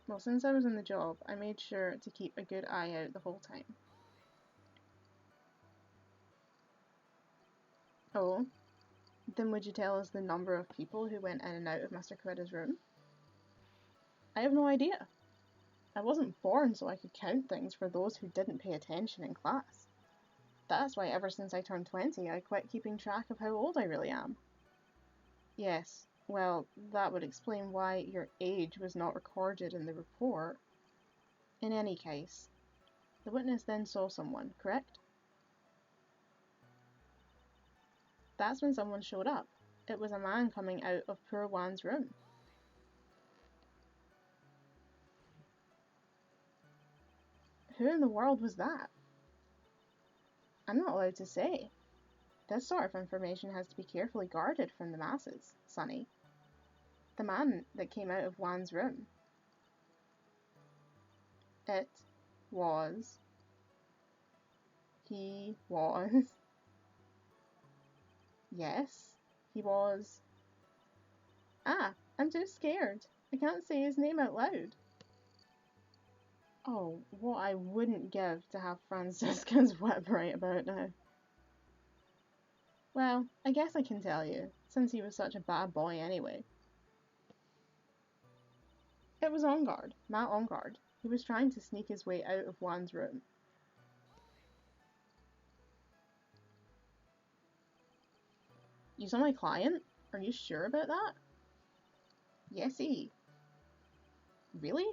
Well, since I was on the job, I made sure to keep a good eye out the whole time. Oh? Then would you tell us the number of people who went in and out of Mr. Coetta's room? I have no idea. I wasn't born so I could count things for those who didn't pay attention in class. That's why ever since I turned 20, I quit keeping track of how old I really am. Yes, well, that would explain why your age was not recorded in the report. In any case, the witness then saw someone, correct? That's when someone showed up. It was a man coming out of poor Juan's room. Who in the world was that? I'm not allowed to say. This sort of information has to be carefully guarded from the masses, Sonny. The man that came out of Juan's room. It was. He was. Yes, he was. Ah, I'm too scared. I can't say his name out loud. Oh, what I wouldn't give to have Francisca's whip right about now. Well, I guess I can tell you, since he was such a bad boy anyway. It was Engard, Matt Engard. He was trying to sneak his way out of Juan's room. You saw my client? Are you sure about that? Yesy. Really?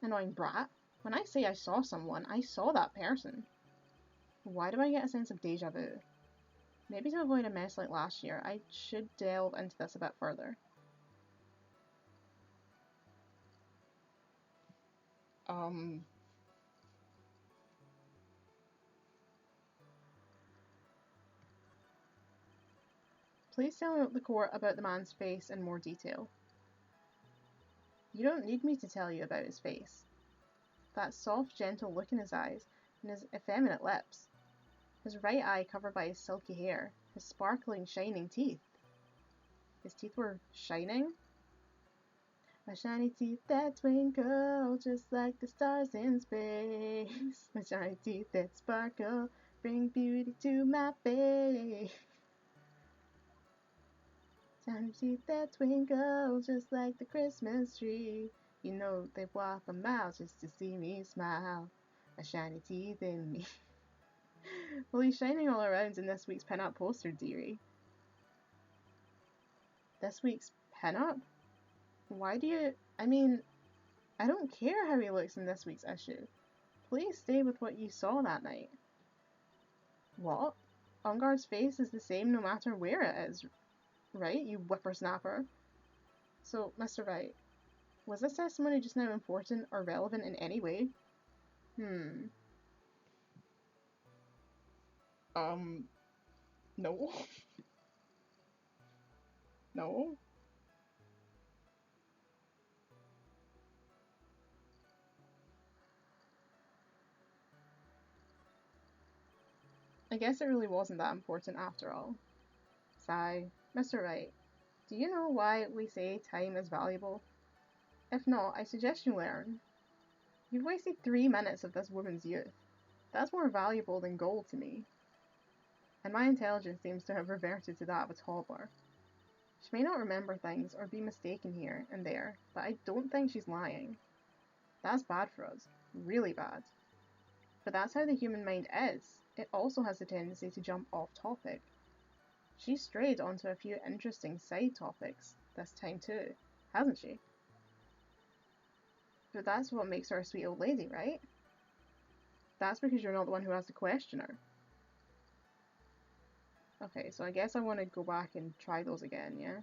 Annoying brat. When I say I saw someone, I saw that person. Why do I get a sense of deja vu? Maybe to avoid a mess like last year, I should delve into this a bit further. Please tell the court about the man's face in more detail. You don't need me to tell you about his face. That soft, gentle look in his eyes, and his effeminate lips. His right eye covered by his silky hair, his sparkling, shining teeth. His teeth were shining? My shiny teeth that twinkle just like the stars in space. My shiny teeth that sparkle bring beauty to my face. Shiny teeth that twinkle just like the Christmas tree. You know they walk a mile just to see me smile. My shiny teeth in me. Well, he's shining all around in this week's pin-up poster, dearie. This week's pin-up? Why do you... I mean, I don't care how he looks in this week's issue. Please stay with what you saw that night. What? Engard's face is the same no matter where it is, right, you whippersnapper? So, Mr. Wright, was this testimony just now important or relevant in any way? No. No? I guess it really wasn't that important after all. Sigh. Mr. Wright, do you know why we say time is valuable? If not, I suggest you learn. You've wasted 3 minutes of this woman's youth. That's more valuable than gold to me. And my intelligence seems to have reverted to that of a toddler. She may not remember things or be mistaken here and there, but I don't think she's lying. That's bad for us. Really bad. But that's how the human mind is. It also has a tendency to jump off topic. She's strayed onto a few interesting side topics this time too, hasn't she? But that's what makes her a sweet old lady, right? That's because you're not the one who has to question her. Okay, so I guess I want to go back and try those again, yeah?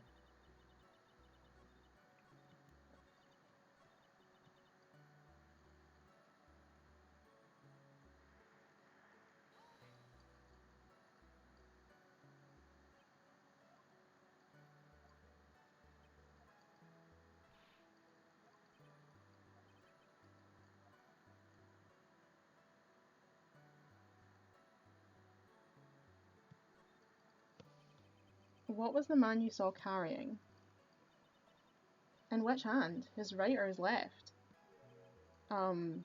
What was the man you saw carrying? In which hand? His right or his left? Now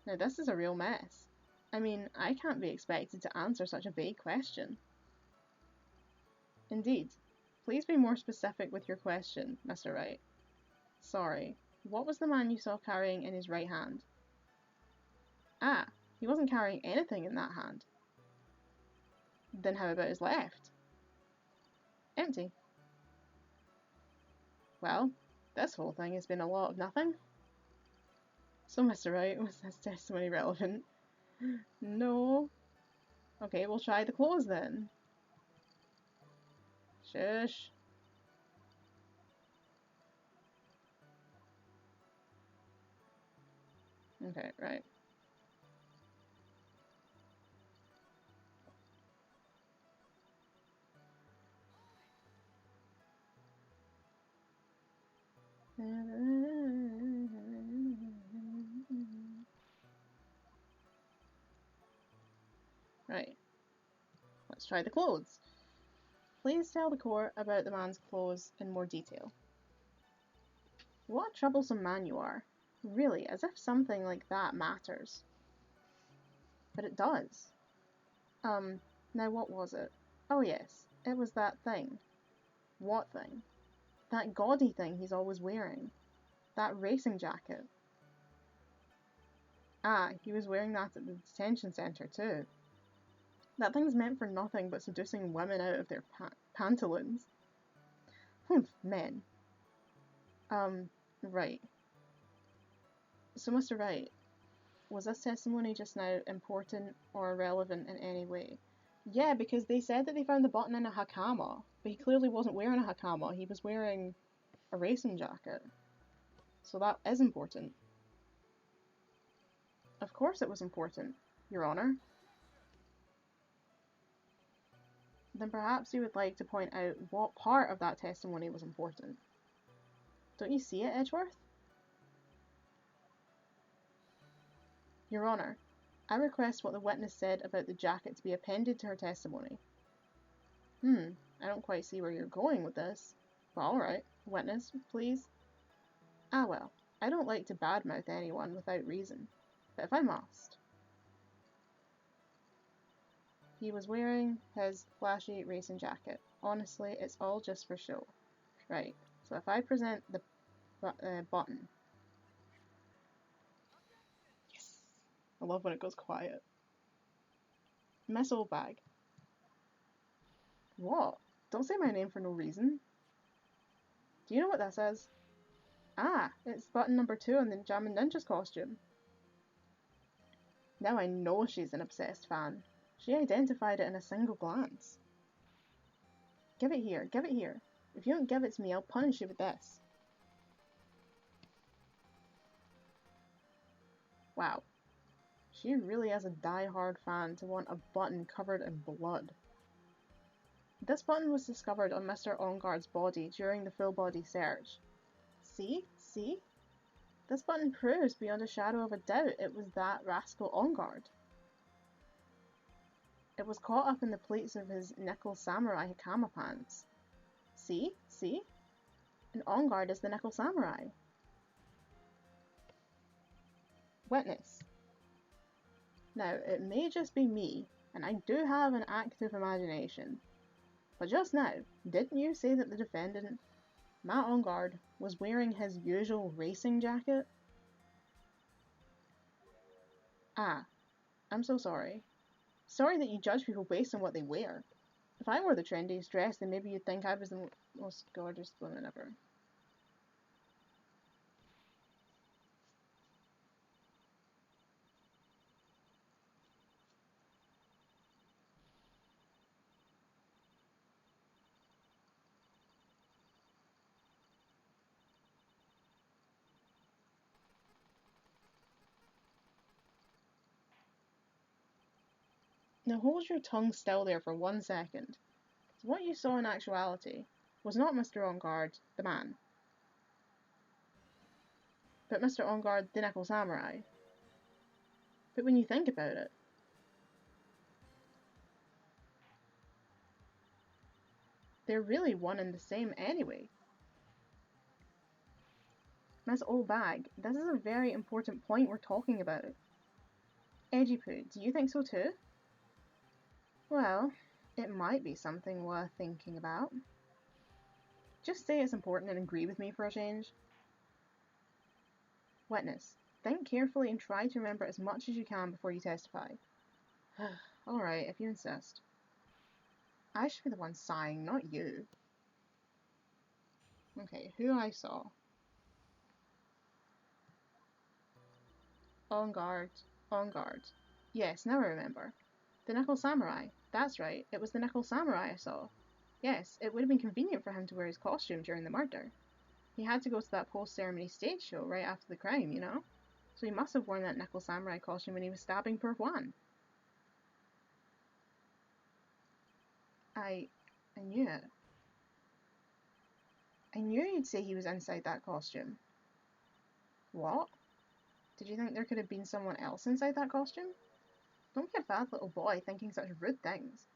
this is a real mess. I mean, I can't be expected to answer such a vague question. Indeed. Please be more specific with your question, Mr. Wright. Sorry. What was the man you saw carrying in his right hand? He wasn't carrying anything in that hand. Then how about his left? Empty. Well, this whole thing has been a lot of nothing. So, Mr. Wright, was this testimony relevant? No. Okay, we'll try the clothes then. Shush. Okay, right. Right. Let's try the clothes. Please tell the court about the man's clothes in more detail. What a troublesome man you are. Really, as if something like that matters. But it does. Now what was it? Oh yes, it was that thing. What thing? That gaudy thing he's always wearing. That racing jacket. He was wearing that at the detention centre too. That thing's meant for nothing but seducing women out of their pantaloons. Humph, men. Right. So, Mr. Wright, was this testimony just now important or irrelevant in any way? Yeah, because they said that they found the button in a hakama, but he clearly wasn't wearing a hakama, he was wearing a racing jacket. So that is important. Of course it was important, Your Honour. Then perhaps you would like to point out what part of that testimony was important. Don't you see it, Edgeworth? Your Honour, I request what the witness said about the jacket to be appended to her testimony. I don't quite see where you're going with this. But alright, witness, please. Well, I don't like to badmouth anyone without reason, but if I must. He was wearing his flashy racing jacket. Honestly, it's all just for show. Right, so if I present the button. Yes! I love when it goes quiet. Miss Oldbag. What? Don't say my name for no reason. Do you know what this is? It's button number 2 on the Jammin' Ninja's costume. Now I know she's an obsessed fan. She identified it in a single glance. Give it here, give it here. If you don't give it to me, I'll punish you with this. Wow. She really is a die-hard fan to want a button covered in blood. This button was discovered on Mr. Onguard's body during the full-body search. See? See? This button proves beyond a shadow of a doubt it was that rascal Onguard. It was caught up in the pleats of his nickel samurai hakama pants. See? See? And Onguard is the nickel samurai. Witness. Now, it may just be me, and I do have an active imagination, but just now, didn't you say that the defendant, Matt Onguard, was wearing his usual racing jacket? Ah, I'm so sorry. Sorry that you judge people based on what they wear. If I wore the trendiest dress, then maybe you'd think I was the most gorgeous woman ever. Now hold your tongue still there for 1 second. What you saw in actuality was not Mr. Engard, the man, but Mr. Engard, the Nickel Samurai. But when you think about it, they're really one and the same anyway. Miss Old Bag, this is a very important point we're talking about. Edgypoo, do you think so too? Well, it might be something worth thinking about. Just say it's important and agree with me for a change. Witness, think carefully and try to remember as much as you can before you testify. Alright, if you insist. I should be the one sighing, not you. Okay, who I saw. On guard. On guard. Yes, now I remember. The Nickel Samurai. That's right, it was the Nickel Samurai I saw. Yes, it would have been convenient for him to wear his costume during the murder. He had to go to that post-ceremony stage show right after the crime, you know? So he must have worn that Nickel Samurai costume when he was stabbing poor Juan. I knew it. I knew you'd say he was inside that costume. What? Did you think there could have been someone else inside that costume? Don't be a bad little boy thinking such rude things.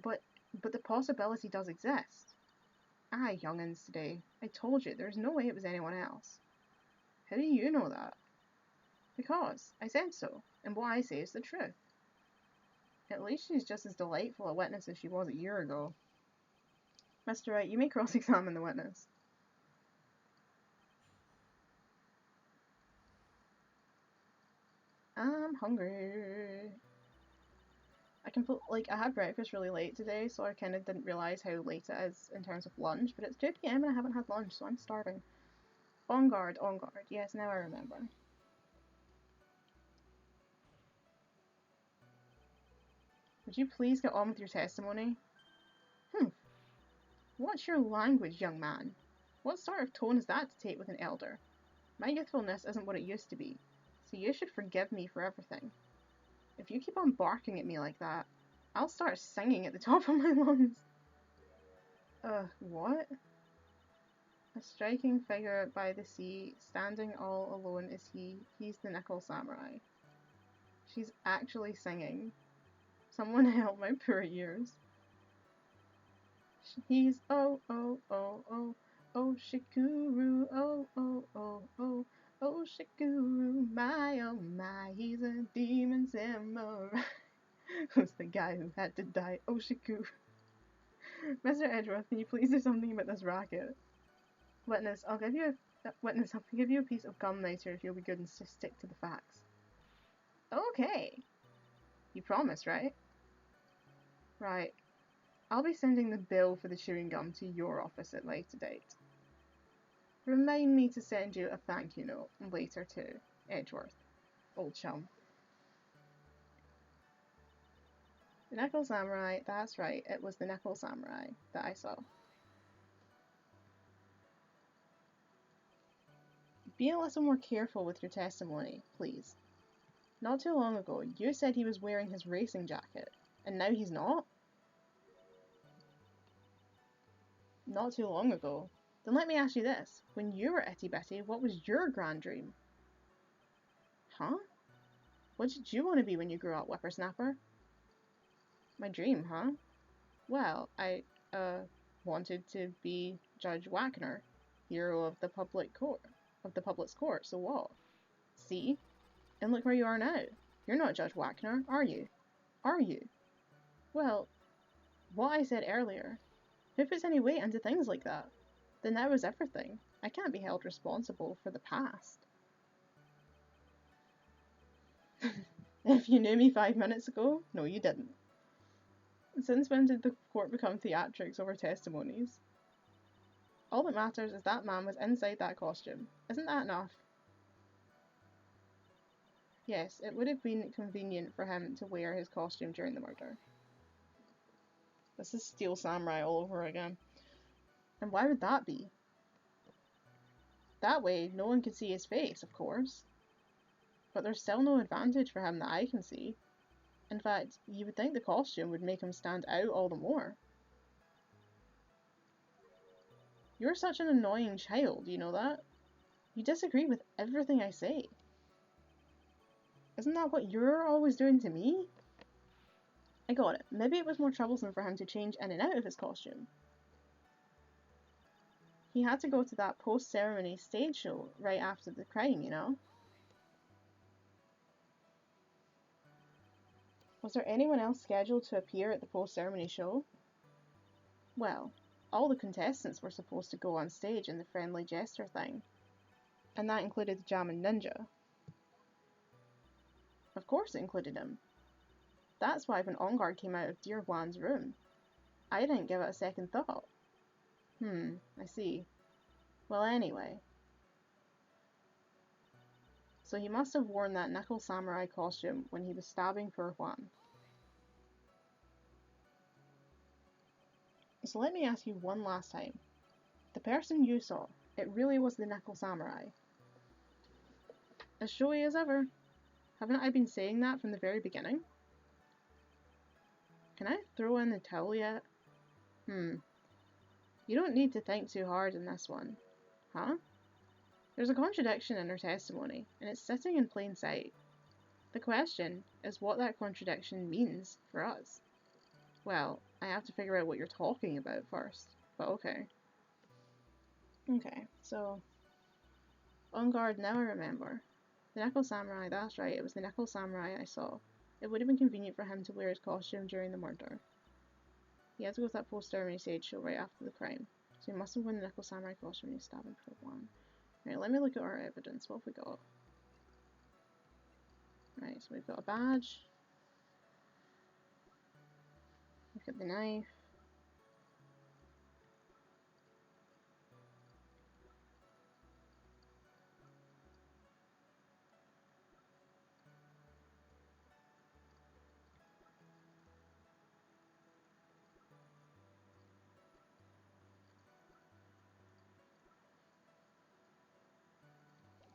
But the possibility does exist. Ah, young'uns today. I told you, there's no way it was anyone else. How do you know that? Because I said so, and what I say is the truth. At least she's just as delightful a witness as she was a year ago. Mr. Wright, you may cross-examine the witness. I'm hungry. I had breakfast really late today, so I kind of didn't realise how late it is in terms of lunch, but it's 2 p.m. and I haven't had lunch, so I'm starving. On guard, on guard. Yes, now I remember. Would you please get on with your testimony? What's your language, young man? What sort of tone is that to take with an elder? My youthfulness isn't what it used to be, so you should forgive me for everything. If you keep on barking at me like that, I'll start singing at the top of my lungs. What? A striking figure by the sea, standing all alone is he. He's the Nickel Samurai. She's actually singing. Someone help my poor ears. He's oh oh oh oh oh Shikuru oh oh oh oh oh Shikuru my he's a demon samurai. Who's the guy who had to die? Oh Shikuru. Mr. Edgeworth, can you please do something about this racket? Witness, I'll give you a piece of gum later if you'll be good and stick to the facts. Okay. You promise, right? Right. I'll be sending the bill for the chewing gum to your office at a later date. Remind me to send you a thank you note later too, Edgeworth. Old chum. The Nickel Samurai, that's right, it was the Nickel Samurai that I saw. Be a little more careful with your testimony, please. Not too long ago, you said he was wearing his racing jacket, and now he's not? Not too long ago. Then let me ask you this. When you were itty bitty, what was your grand dream? Huh? What did you want to be when you grew up, whippersnapper? My dream, huh? Well, I, wanted to be Judge Wagner, hero of the public's court, so what? See? And look where you are now. You're not Judge Wagner, are you? Are you? Well, what I said earlier. Who puts any weight into things like that? The now is everything. I can't be held responsible for the past. if you knew me 5 minutes ago. No, you didn't. Since when did the court become theatrics over testimonies? All that matters is that man was inside that costume. Isn't that enough? Yes, it would have been convenient for him to wear his costume during the murder. This is Steel Samurai all over again. And why would that be? That way, no one could see his face, of course. But there's still no advantage for him that I can see. In fact, you would think the costume would make him stand out all the more. You're such an annoying child, you know that? You disagree with everything I say. Isn't that what you're always doing to me? I got it. Maybe it was more troublesome for him to change in and out of his costume. He had to go to that post-ceremony stage show right after the crime, you know? Was there anyone else scheduled to appear at the post-ceremony show? Well, all the contestants were supposed to go on stage in the friendly jester thing. And that included the Jammin' Ninja. Of course it included him. That's why when On Guard came out of Dear Juan's room, I didn't give it a second thought. I see. Well, anyway. So he must have worn that Knuckle Samurai costume when he was stabbing poor Juan. So let me ask you one last time. The person you saw, it really was the Knuckle Samurai? As showy as ever. Haven't I been saying that from the very beginning? Can I throw in the towel yet? You don't need to think too hard in this one. Huh? There's a contradiction in her testimony, and it's sitting in plain sight. The question is what that contradiction means for us. Well, I have to figure out what you're talking about first, but okay. Okay, so... On Guard, now I remember. The Knuckle Samurai, that's right, it was the Knuckle Samurai I saw. It would have been convenient for him to wear his costume during the murder. He had to go to that post-ceremony stage show right after the crime, so he must have worn the Knuckle Samurai costume when he was stabbing poor Juan. Right, let me look at our evidence. What have we got? Right, so we've got a badge. Look at the knife.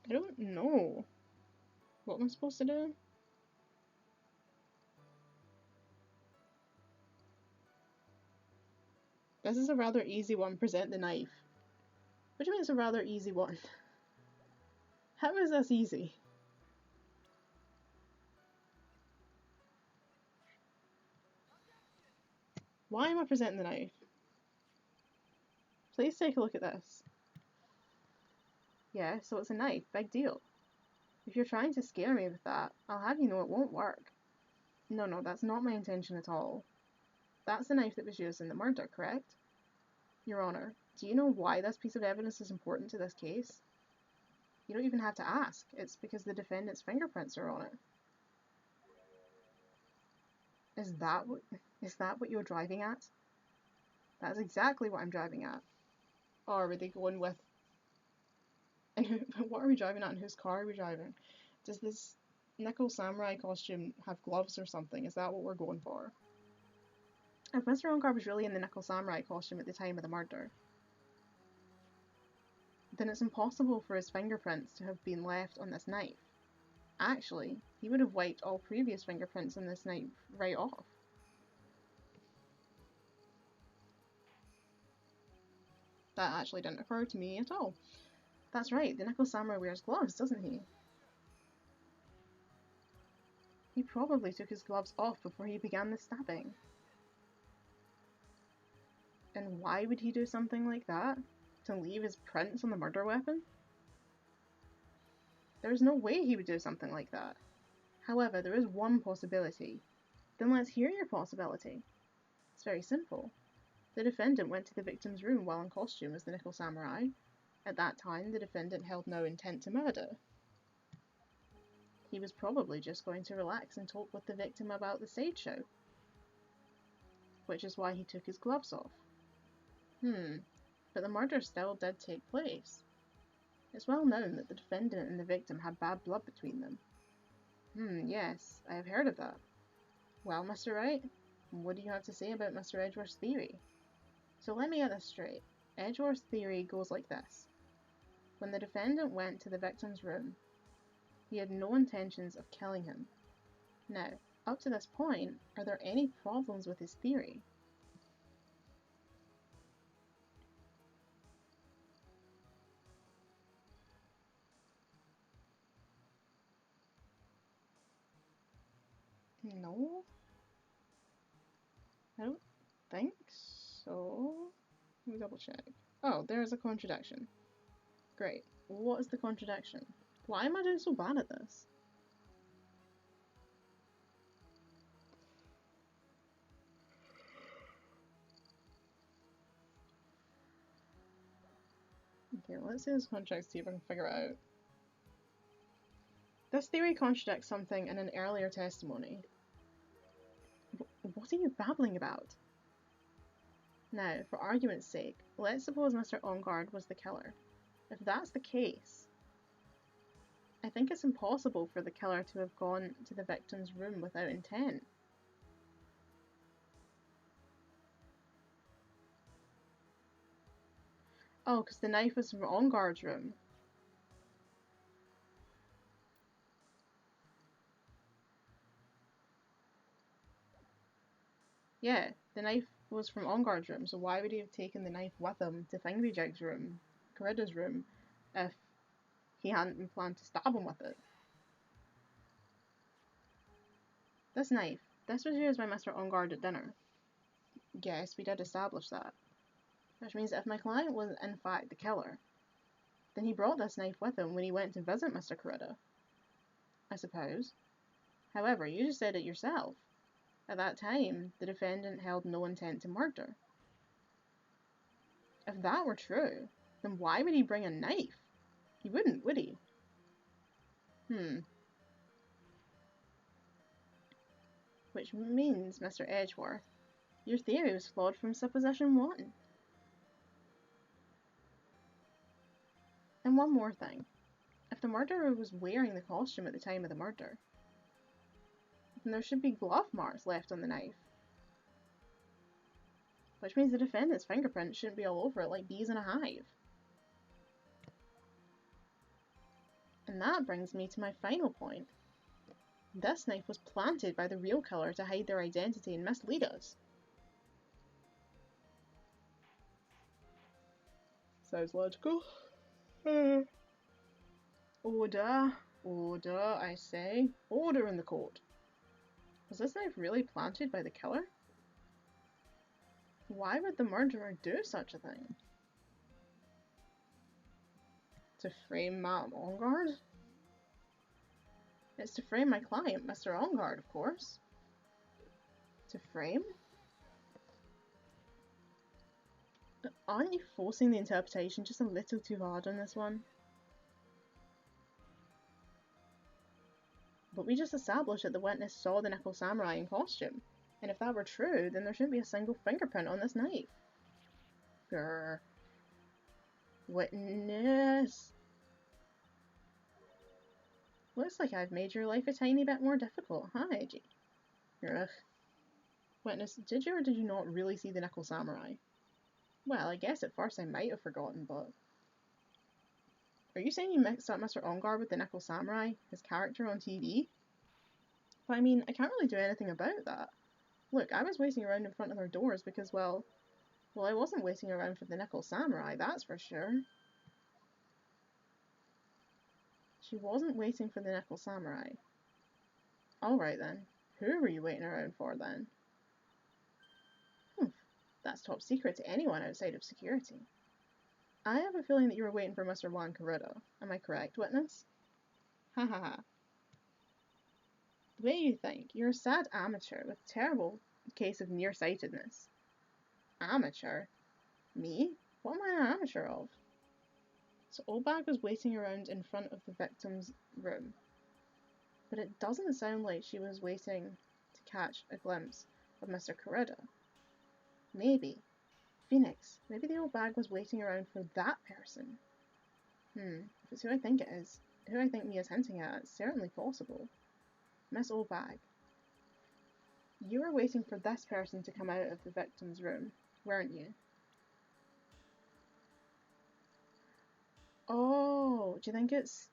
I don't know. What am I supposed to do? This is a rather easy one. Present the knife. What do you mean it's a rather easy one? How is this easy? Why am I presenting the knife? Please take a look at this. Yeah, so it's a knife. Big deal. If you're trying to scare me with that, I'll have you know it won't work. No, that's not my intention at all. That's the knife that was used in the murder, correct? Your Honour, do you know why this piece of evidence is important to this case? You don't even have to ask. It's because the defendant's fingerprints are on it. Is that what you're driving at? That's exactly what I'm driving at. Or were they going with... And what are we driving at and whose car are we driving? Does this Knuckle Samurai costume have gloves or something? Is that what we're going for? If Mr. Ongar was really in the Knuckle Samurai costume at the time of the murder, then it's impossible for his fingerprints to have been left on this knife. Actually, he would have wiped all previous fingerprints on this knife right off. That actually didn't occur to me at all. That's right, the Knuckle Samurai wears gloves, doesn't he? He probably took his gloves off before he began the stabbing. And why would he do something like that? To leave his prints on the murder weapon? There's no way he would do something like that. However, there is one possibility. Then let's hear your possibility. It's very simple. The defendant went to the victim's room while in costume as the Knuckle Samurai. At that time, the defendant held no intent to murder. He was probably just going to relax and talk with the victim about the sideshow. Which is why he took his gloves off. But the murder still did take place. It's well known that the defendant and the victim had bad blood between them. Yes, I have heard of that. Well, Mr. Wright, what do you have to say about Mr. Edgeworth's theory? So let me get this straight. Edgeworth's theory goes like this. When the defendant went to the victim's room, he had no intentions of killing him. Now, up to this point, are there any problems with his theory? No? I don't think so. Let me double check. Oh, there's a contradiction. Great. What is the contradiction? Why am I doing so bad at this? Okay, let's see this contract, see if I can figure it out. This theory contradicts something in an earlier testimony. What are you babbling about? Now, for argument's sake, let's suppose Mr. Ongard was the killer. If that's the case, I think it's impossible for the killer to have gone to the victim's room without intent. Oh, because the knife was from Ongard's room. Yeah, the knife was from Ongard's room, so why would he have taken the knife with him to Thingamajig's room, Corida's room, if he hadn't been planned to stab him with it? This knife, this was used by Mr. Ongard at dinner. Yes, we did establish that. Which means if my client was in fact the killer, then he brought this knife with him when he went to visit Mr. Corida, I suppose. However, you just said it yourself. At that time, the defendant held no intent to murder. If that were true, then why would he bring a knife? He wouldn't, would he? Which means, Mr. Edgeworth, your theory was flawed from supposition 1. And one more thing. If the murderer was wearing the costume at the time of the murder, then there should be glove marks left on the knife. Which means the defendant's fingerprint shouldn't be all over it like bees in a hive. And that brings me to my final point. This knife was planted by the real killer to hide their identity and mislead us. Sounds logical. Order, order, I say. Order in the court. Was this knife really planted by the killer? Why would the murderer do such a thing? To frame Madame Ongard? It's to frame my client, Mr. Ongard, of course. To frame? Aren't you forcing the interpretation just a little too hard on this one? But we just established that the witness saw the Nickel Samurai in costume, and if that were true, then there shouldn't be a single fingerprint on this knife. Grr. Witness! Looks like I've made your life a tiny bit more difficult, huh, Edgy? Ugh. Witness, did you or did you not really see the Nickel Samurai? Well, I guess at first I might have forgotten, but... Are you saying you mixed up Mr. Ongard with the Nickel Samurai, his character on TV? But I mean, I can't really do anything about that. Look, I was waiting around in front of their doors because, well, I wasn't waiting around for the Nickel Samurai, that's for sure. She wasn't waiting for the Nickel Samurai. Alright then, who were you waiting around for then? That's top secret to anyone outside of security. I have a feeling that you were waiting for Mr. Juan Carrillo. Am I correct, witness? Ha ha ha. The way you think, you're a sad amateur with a terrible case of nearsightedness. Amateur? Me? What am I an amateur of? So Oldbag was waiting around in front of the victim's room. but it doesn't sound like she was waiting to catch a glimpse of Mr. Corrida. Maybe. Phoenix, maybe the old bag was waiting around for that person. If it's who I think it is, who I think Mia's hinting at, it's certainly possible. Miss Old Bag. You were waiting for this person to come out of the victim's room, weren't you? Oh, do you think it's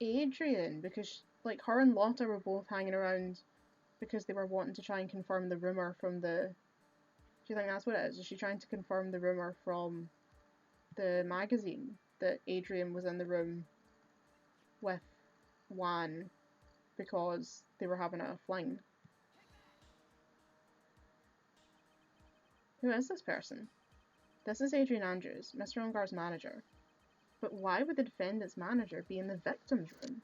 Adrian? Because, like, her and Lotta were both hanging around because they were wanting to try and confirm the rumour from the... Do you think that's what it is? Is she trying to confirm the rumour from the magazine that Adrian was in the room with Juan because they were having a fling? Who is this person? This is Adrian Andrews, Mr. Ungar's manager. But why would the defendant's manager be in the victim's room?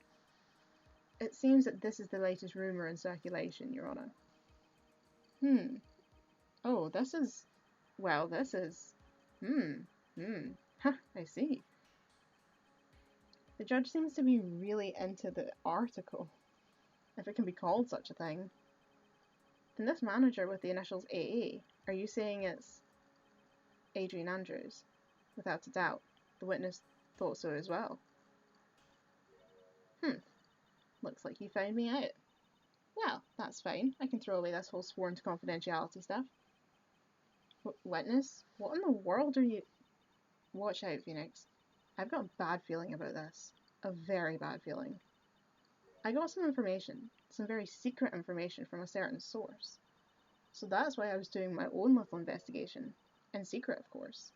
It seems that this is the latest rumour in circulation, Your Honour. Oh, this is... Well, this is... I see. The judge seems to be really into the article, if it can be called such a thing. Then this manager with the initials AA, are you saying it's Adrian Andrews? Without a doubt. The witness thought so as well. Looks like you found me out. Well, that's fine. I can throw away this whole sworn to confidentiality stuff. Witness? What in the world are you... Watch out, Phoenix. I've got a bad feeling about this. A very bad feeling. I got some information. Some very secret information from a certain source. So that's why I was doing my own little investigation. In secret, of course.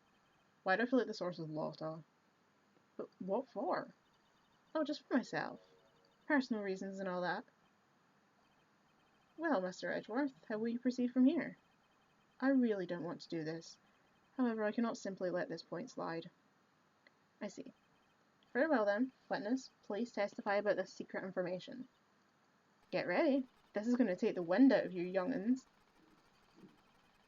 Why do I feel like the source is Lotta? But what for? Oh, just for myself. Personal reasons and all that. Well, Mr. Edgeworth, how will you proceed from here? I really don't want to do this. However, I cannot simply let this point slide. I see. Very well then, witness, please testify about this secret information. Get ready. This is going to take the wind out of you young'uns.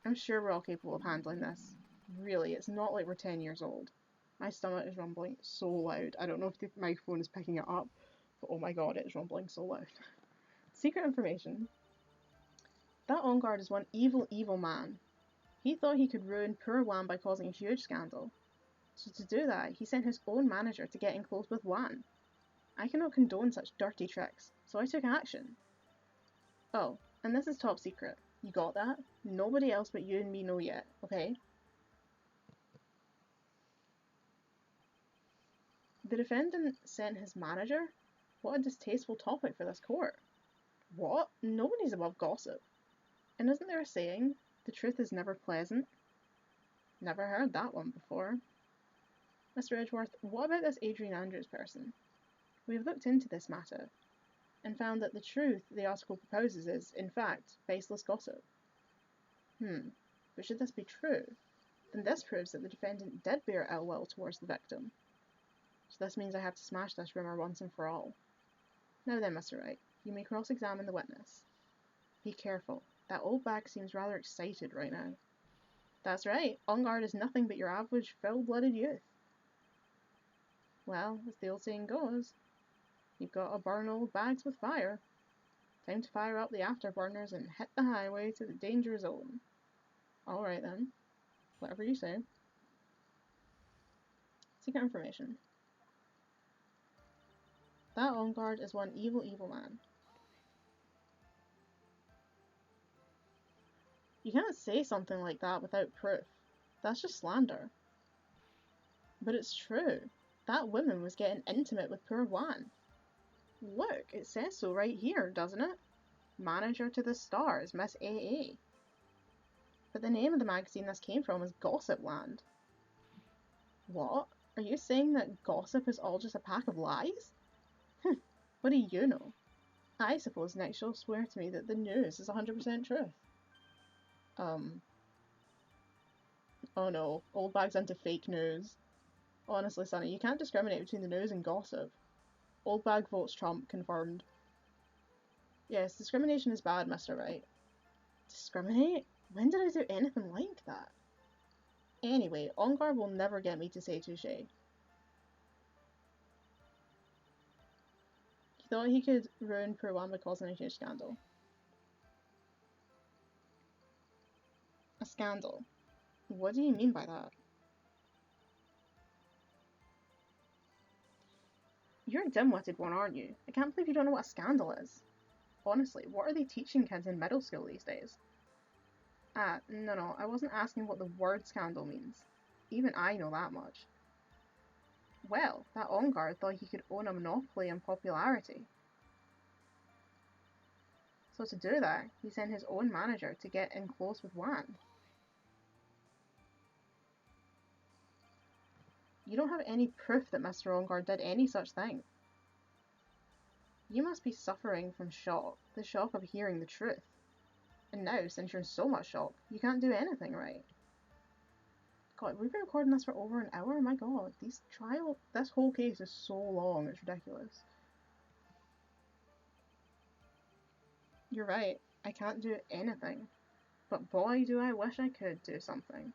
I'm sure we're all capable of handling this. Really, it's not like we're 10 years old. My stomach is rumbling so loud. I don't know if the microphone is picking it up, but oh my god, it is rumbling so loud. Secret information. That on guard is one evil, evil man. He thought he could ruin poor Juan by causing a huge scandal. So to do that, he sent his own manager to get in close with Juan. I cannot condone such dirty tricks, so I took action. Oh, and this is top secret. You got that? Nobody else but you and me know yet, okay? The defendant sent his manager? What a distasteful topic for this court. What? Nobody's above gossip. And isn't there a saying, the truth is never pleasant? Never heard that one before. Mr. Edgeworth, what about this Adrian Andrews person? We have looked into this matter, and found that the truth the article proposes is, in fact, baseless gossip. But should this be true, then this proves that the defendant did bear ill will towards the victim. So this means I have to smash this rumour once and for all. Now then, Mr. Wright, you may cross-examine the witness. Be careful. That old bag seems rather excited right now. That's right. On guard is nothing but your average full-blooded youth. Well, as the old saying goes, you've got to burn old bags with fire. Time to fire up the afterburners and hit the highway to the danger zone. Alright then. Whatever you say. Secret information. That on guard is one evil, evil man. You can't say something like that without proof. That's just slander. But it's true. That woman was getting intimate with poor Juan. Look, it says so right here, doesn't it? Manager to the stars, Miss AA. But the name of the magazine this came from is Gossipland. What? Are you saying that gossip is all just a pack of lies? What do you know? I suppose next you'll swear to me that the news is 100% truth. Oh no, old bag's into fake news. Honestly, Sonny, you can't discriminate between the news and gossip. Old bag votes Trump, confirmed. Yes, discrimination is bad, Mr. Wright. Discriminate? When did I do anything like that? Anyway, On Guard will never get me to say touche. You Thought he could ruin poor one by causing a huge scandal. A scandal? What do you mean by that? You're a dim-witted one, aren't you? I can't believe you don't know what a scandal is. Honestly, what are they teaching kids in middle school these days? No, I wasn't asking what the word scandal means. Even I know that much. Well, that on-guard thought he could own a monopoly on popularity. So to do that, he sent his own manager to get in close with Wan. You don't have any proof that Mr. On-guard did any such thing. You must be suffering from shock, the shock of hearing the truth. And now, since you're in so much shock, you can't do anything right. God, we've been recording this for over an hour? My god, this whole case is so long, it's ridiculous. You're right, I can't do anything. But boy, do I wish I could do something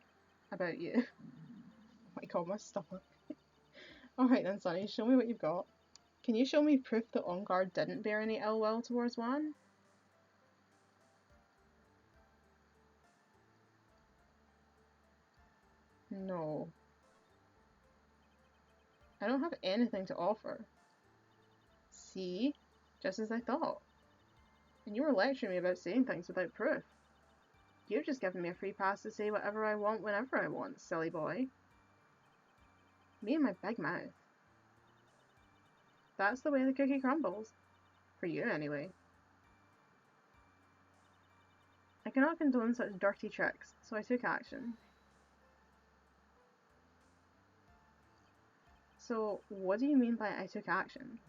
about you. Oh my god, my stomach. Alright then, Sonny, show me what you've got. Can you show me proof that On Guard didn't bear any ill will towards Wan? No. I don't have anything to offer. See? Just as I thought. And you were lecturing me about saying things without proof. You've just given me a free pass to say whatever I want whenever I want, silly boy. Me and my big mouth. That's the way the cookie crumbles. For you, anyway. I cannot condone such dirty tricks, so I took action. So, what do you mean by I took action?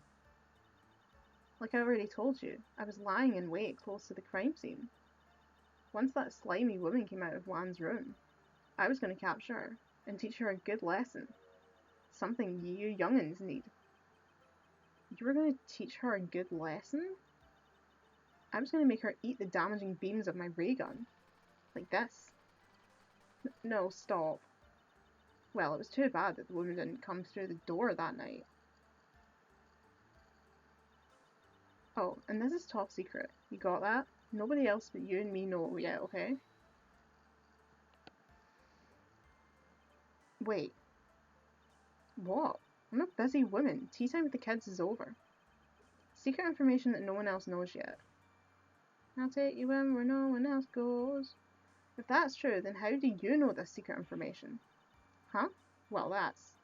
Like I already told you, I was lying in wait close to the crime scene. Once that slimy woman came out of Wan's room, I was going to capture her and teach her a good lesson. Something you young'uns need. You were going to teach her a good lesson? I was going to make her eat the damaging beams of my ray gun. Like this. No, stop. Well, it was too bad that the woman didn't come through the door that night. Oh, and this is top secret. You got that? Nobody else but you and me know yet, okay? Wait. What? I'm a busy woman. Tea time with the kids is over. Secret information that no one else knows yet. I'll take you in where no one else goes. If that's true, then how do you know this secret information? Huh? Well, that's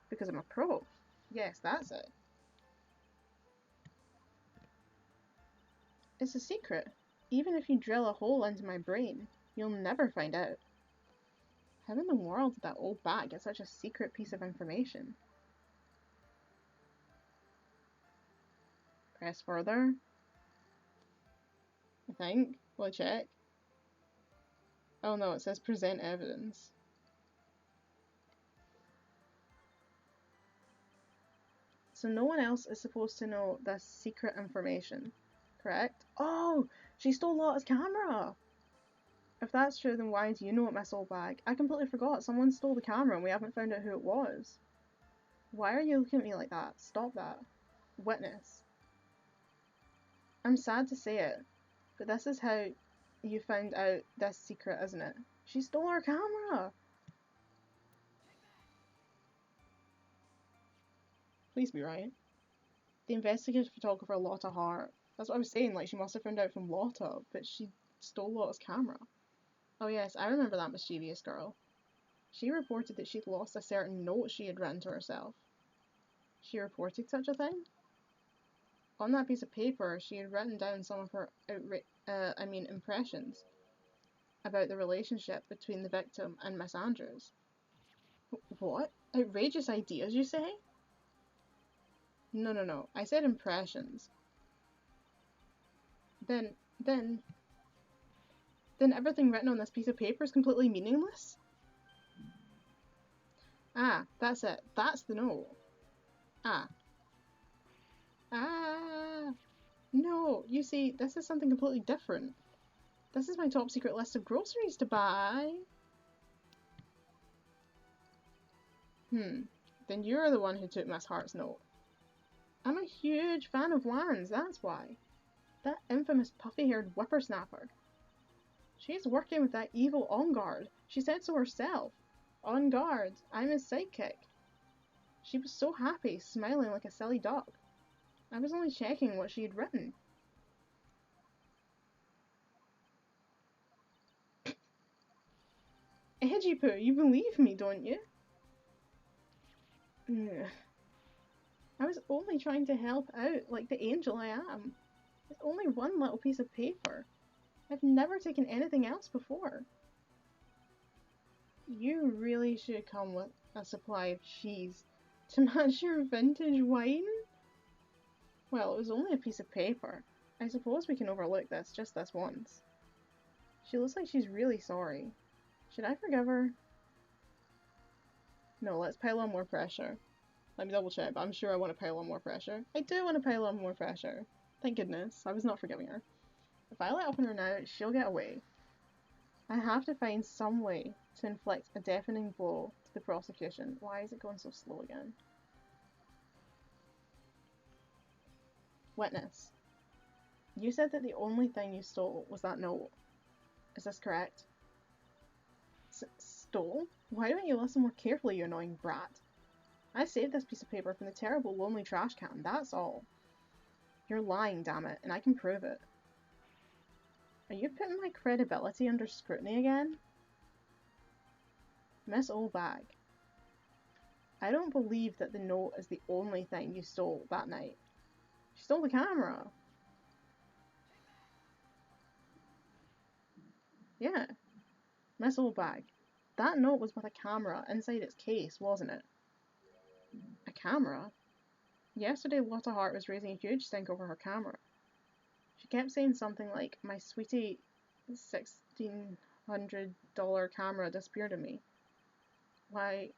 because I'm a pro. Yes, that's it. It's a secret. Even if you drill a hole into my brain, you'll never find out. How in the world did that old bat get such a secret piece of information? Press further. I think. Will I check? Oh no, it says present evidence. So no one else is supposed to know this secret information, correct? Oh! She stole Lotta's camera! If that's true, then why do you know it, my soul bag? I completely forgot. Someone stole the camera and we haven't found out who it was. Why are you looking at me like that? Stop that. Witness. I'm sad to say it, but this is how you found out this secret, isn't it? She stole our camera! Please be right. The investigative photographer Lotta Hart. That's what I was saying, like she must have found out from Lotta, but she stole Lotta's camera. Oh yes, I remember that mischievous girl. She reported that she'd lost a certain note she had written to herself. She reported such a thing? On that piece of paper, she had written down some of her impressions about the relationship between the victim and Miss Andrews. What? Outrageous ideas, you say? No. I said impressions. Then everything written on this piece of paper is completely meaningless? Ah, that's it. That's the note. Ah. No, you see, this is something completely different. This is my top secret list of groceries to buy. Then you're the one who took Miss Hart's note. I'm a huge fan of Wan's, that's why. That infamous puffy-haired whippersnapper. She's working with that evil On Guard. She said so herself. On guard, I'm his sidekick. She was so happy, smiling like a silly dog. I was only checking what she had written. Edgy Poo, you believe me, don't you? Ugh. I was only trying to help out like the angel I am. It's only one little piece of paper. I've never taken anything else before. You really should come with a supply of cheese to match your vintage wine? Well, it was only a piece of paper. I suppose we can overlook this just this once. She looks like she's really sorry. Should I forgive her? No, let's pile on more pressure. Let me double check, but I'm sure I want to pile on more pressure. I do want to pile on more pressure. Thank goodness, I was not forgiving her. If I let up on her now, she'll get away. I have to find some way to inflict a deafening blow to the prosecution. Why is it going so slow again? Witness. You said that the only thing you stole was that note. Is this correct? Stole? Why don't you listen more carefully, you annoying brat? I saved this piece of paper from the terrible lonely trash can, that's all. You're lying, damn it, and I can prove it. Are you putting my credibility under scrutiny again? Miss Oldbag, I don't believe that the note is the only thing you stole that night. You stole the camera. Yeah. Miss Oldbag, that note was with a camera inside its case, wasn't it? A camera? Yesterday Lotta Hart was raising a huge stink over her camera. She kept saying something like, my sweetie $1,600 camera disappeared on me. Why,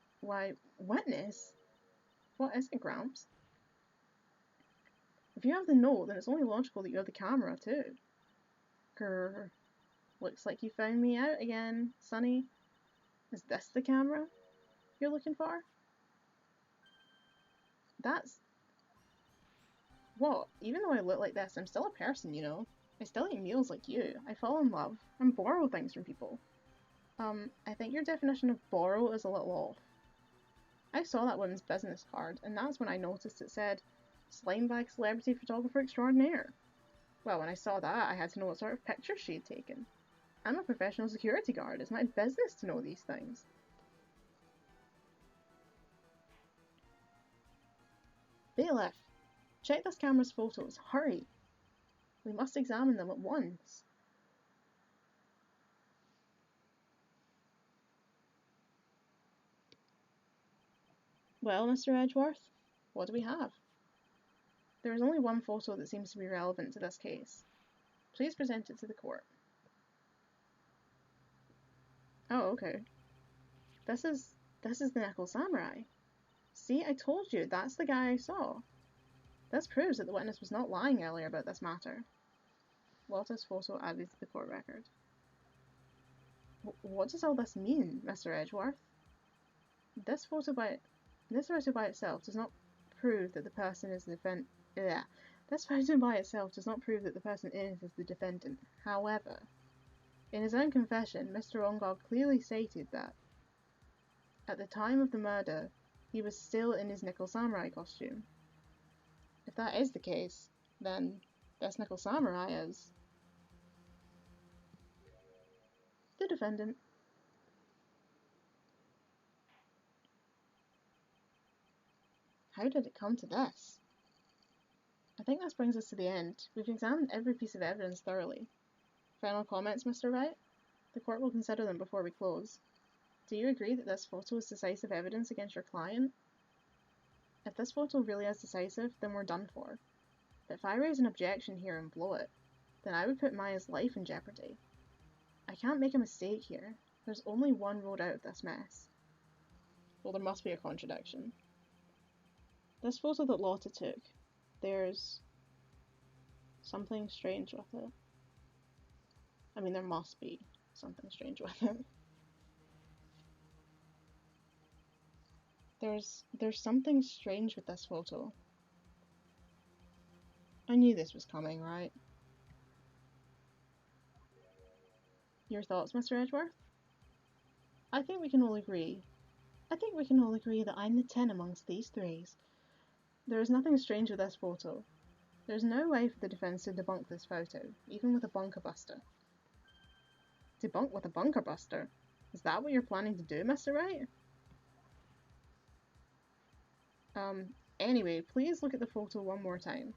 witness? What is it, Gramps? If you have the note, then it's only logical that you have the camera, too. Grrr. Looks like you found me out again, Sonny. Is this the camera you're looking for? That's... What? Even though I look like this, I'm still a person, you know? I still eat meals like you. I fall in love and borrow things from people. I think your definition of borrow is a little off. I saw that woman's business card, and that's when I noticed it said, Slimebag Celebrity Photographer Extraordinaire. Well, when I saw that, I had to know what sort of pictures she had taken. I'm a professional security guard. It's my business to know these things. Bailiff, check this camera's photos. Hurry. We must examine them at once. Well, Mr. Edgeworth, what do we have? There is only one photo that seems to be relevant to this case. Please present it to the court. Oh, okay. This is the Nickel Samurai. See, I told you, that's the guy I saw. This proves that the witness was not lying earlier about this matter. Lotta's photo added to the court record. What does all this mean, Mr. Edgeworth? This photo by itself does not prove that the person is the defendant. This photo by itself does not prove that the person in it is the defendant. However, in his own confession, Mr. Ongog clearly stated that at the time of the murder, he was still in his Nickel Samurai costume. If that is the case, then this Nickel Samurai is the defendant. How did it come to this? I think this brings us to the end. We've examined every piece of evidence thoroughly. Final comments, Mr. Wright? The court will consider them before we close. Do you agree that this photo is decisive evidence against your client? If this photo really is decisive, then we're done for. But if I raise an objection here and blow it, then I would put Maya's life in jeopardy. I can't make a mistake here. There's only one road out of this mess. Well, there must be a contradiction. This photo that Lotta took, there's something strange with it. I mean, there must be something strange with it. There's something strange with this photo. I knew this was coming, right? Your thoughts, Mr. Edgeworth? I think we can all agree. I think we can all agree that I'm the 10 amongst these threes. There is nothing strange with this photo. There's no way for the defense to debunk this photo, even with a bunker buster. Debunk with a bunker buster? Is that what you're planning to do, Mr. Wright? Anyway, please look at the photo one more time.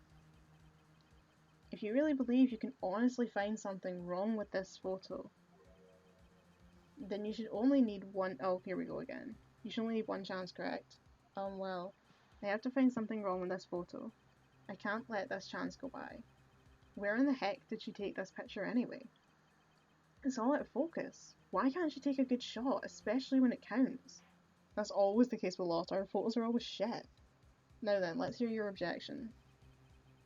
If you really believe you can honestly find something wrong with this photo, then you should only need one. Oh, here we go again. You should only need one chance, correct? Well, I have to find something wrong with this photo. I can't let this chance go by. Where in the heck did she take this picture anyway? It's all out of focus. Why can't she take a good shot, especially when it counts? That's always the case with Lotta. Our photos are always shit. Now then, let's hear your objection.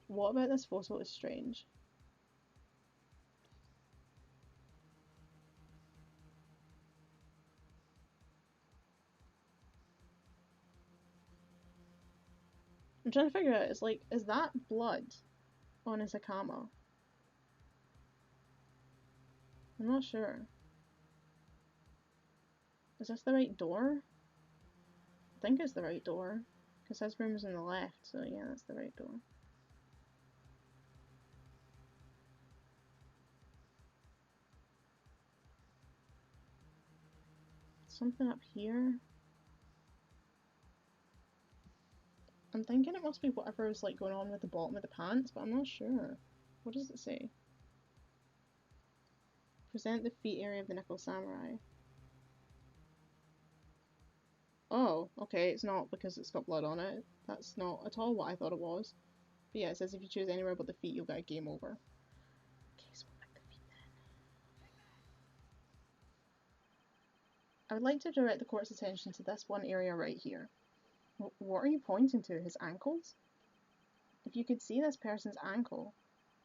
What about this photo is strange? I'm trying to figure out, is that blood on his Hakama? I'm not sure. Is this the right door? I think it's the right door, because his room's on the left, so yeah, that's the right door. Something up here? I'm thinking it must be whatever's like going on with the bottom of the pants, but I'm not sure. What does it say? Present the feet area of the Nickel Samurai. Oh, okay, it's not because it's got blood on it. That's not at all what I thought it was. But yeah, it says if you choose anywhere but the feet, you'll get a game over. Okay, so we'll pick the feet then. I would like to direct the court's attention to this one area right here. What are you pointing to? His ankles? If you could see this person's ankle,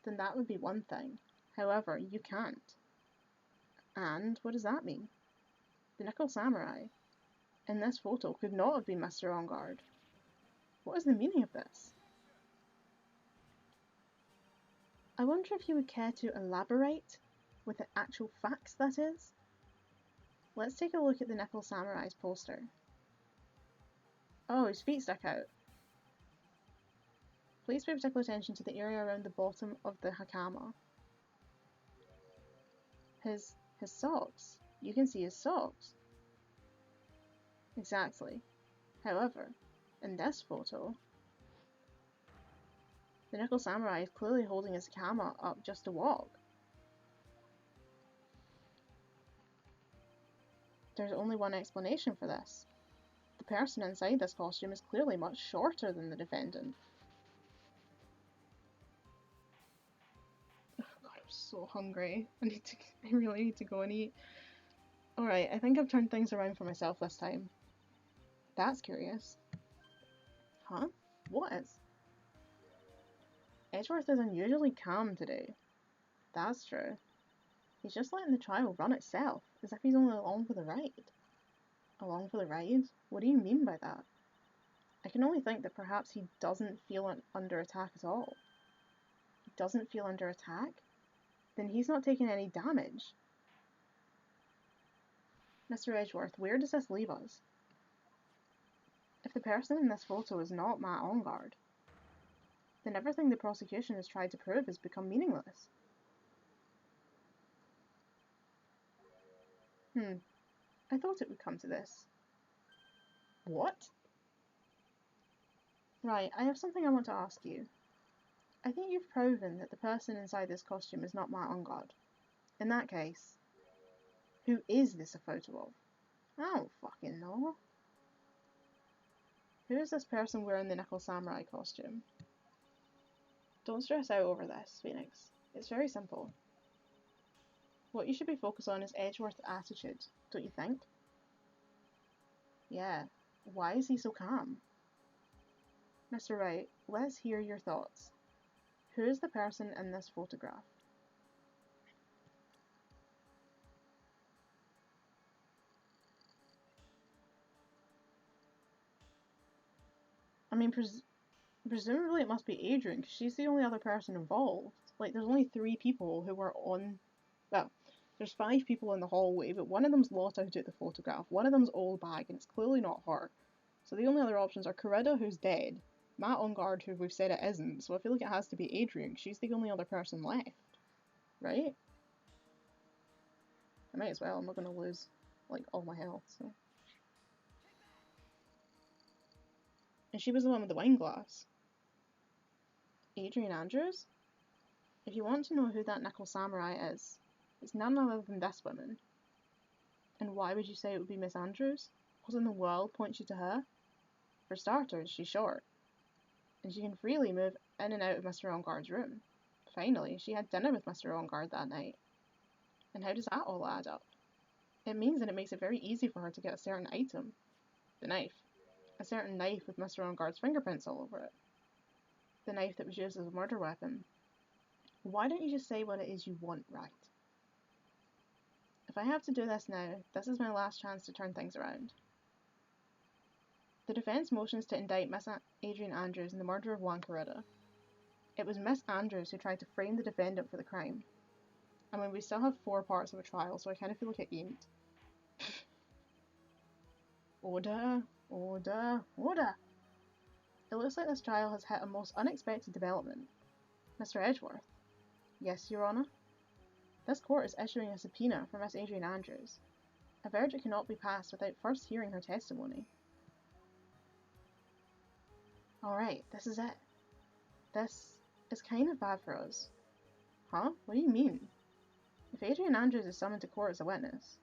then that would be one thing. However, you can't. And what does that mean? The Nickel Samurai in this photo could not have been Mr. On Guard. What is the meaning of this? I wonder if you would care to elaborate with the actual facts, that is? Let's take a look at the Nickel Samurai's poster. Oh, his feet stuck out. Please pay particular attention to the area around the bottom of the Hakama. His socks. You can see his socks. Exactly. However, in this photo, the Nickel Samurai is clearly holding his Hakama up just to walk. There's only one explanation for this. The person inside this costume is clearly much shorter than the defendant. Oh god, I'm so hungry. I really need to go and eat. Alright, I think I've turned things around for myself this time. That's curious. Huh? What is? Edgeworth is unusually calm today. That's true. He's just letting the trial run itself, as if he's only along for the ride. Along for the ride? What do you mean by that? I can only think that perhaps he doesn't feel under attack at all. He doesn't feel under attack? Then he's not taking any damage. Mr. Edgeworth, where does this leave us? If the person in this photo is not Matt On Guard, then everything the prosecution has tried to prove has become meaningless. I thought it would come to this. What? Right, I have something I want to ask you. I think you've proven that the person inside this costume is not Matt On Guard. In that case, who is this a photo of? I don't fucking know. Who is this person wearing the Nickel Samurai costume? Don't stress out over this, Phoenix. It's very simple. What you should be focused on is Edgeworth's attitude, don't you think? Yeah. Why is he so calm? Mr. Wright, let's hear your thoughts. Who is the person in this photograph? I mean, Presumably it must be Adrian, because she's the only other person involved. Like, there's only 3 people who were on... Well, there's 5 people in the hallway, but one of them's lost out at the photograph. One of them's old bag, and it's clearly not her. So the only other options are Corrida, who's dead, Matt on guard, who we've said it isn't, so I feel like it has to be Adrian, because she's the only other person left. Right? I might as well, I'm not going to lose, like, all my health, so... And she was the one with the wine glass. Adrian Andrews? If you want to know who that Nickel Samurai is, it's none other than this woman. And why would you say it would be Miss Andrews? What in the world points you to her? For starters, she's short, and she can freely move in and out of Mr. Onguard's room. Finally, she had dinner with Mr. Onguard that night. And how does that all add up? It means that it makes it very easy for her to get a certain item. The knife. A certain knife with Mr. Onguard's fingerprints all over it. The knife that was used as a murder weapon. Why don't you just say what it is you want, Wright? If I have to do this now, this is my last chance to turn things around. The defence motions to indict Miss Adrian Andrews in the murder of Juan Corrida. It was Miss Andrews who tried to frame the defendant for the crime. I mean, we still have 4 parts of a trial, so I kind of feel like it ain't. Order, order, order! It looks like this trial has hit a most unexpected development. Mr. Edgeworth. Yes, Your Honour? This court is issuing a subpoena for Miss Adrian Andrews. A verdict cannot be passed without first hearing her testimony. Alright, this is it. This is kind of bad for us. Huh? What do you mean? If Adrian Andrews is summoned to court as a witness,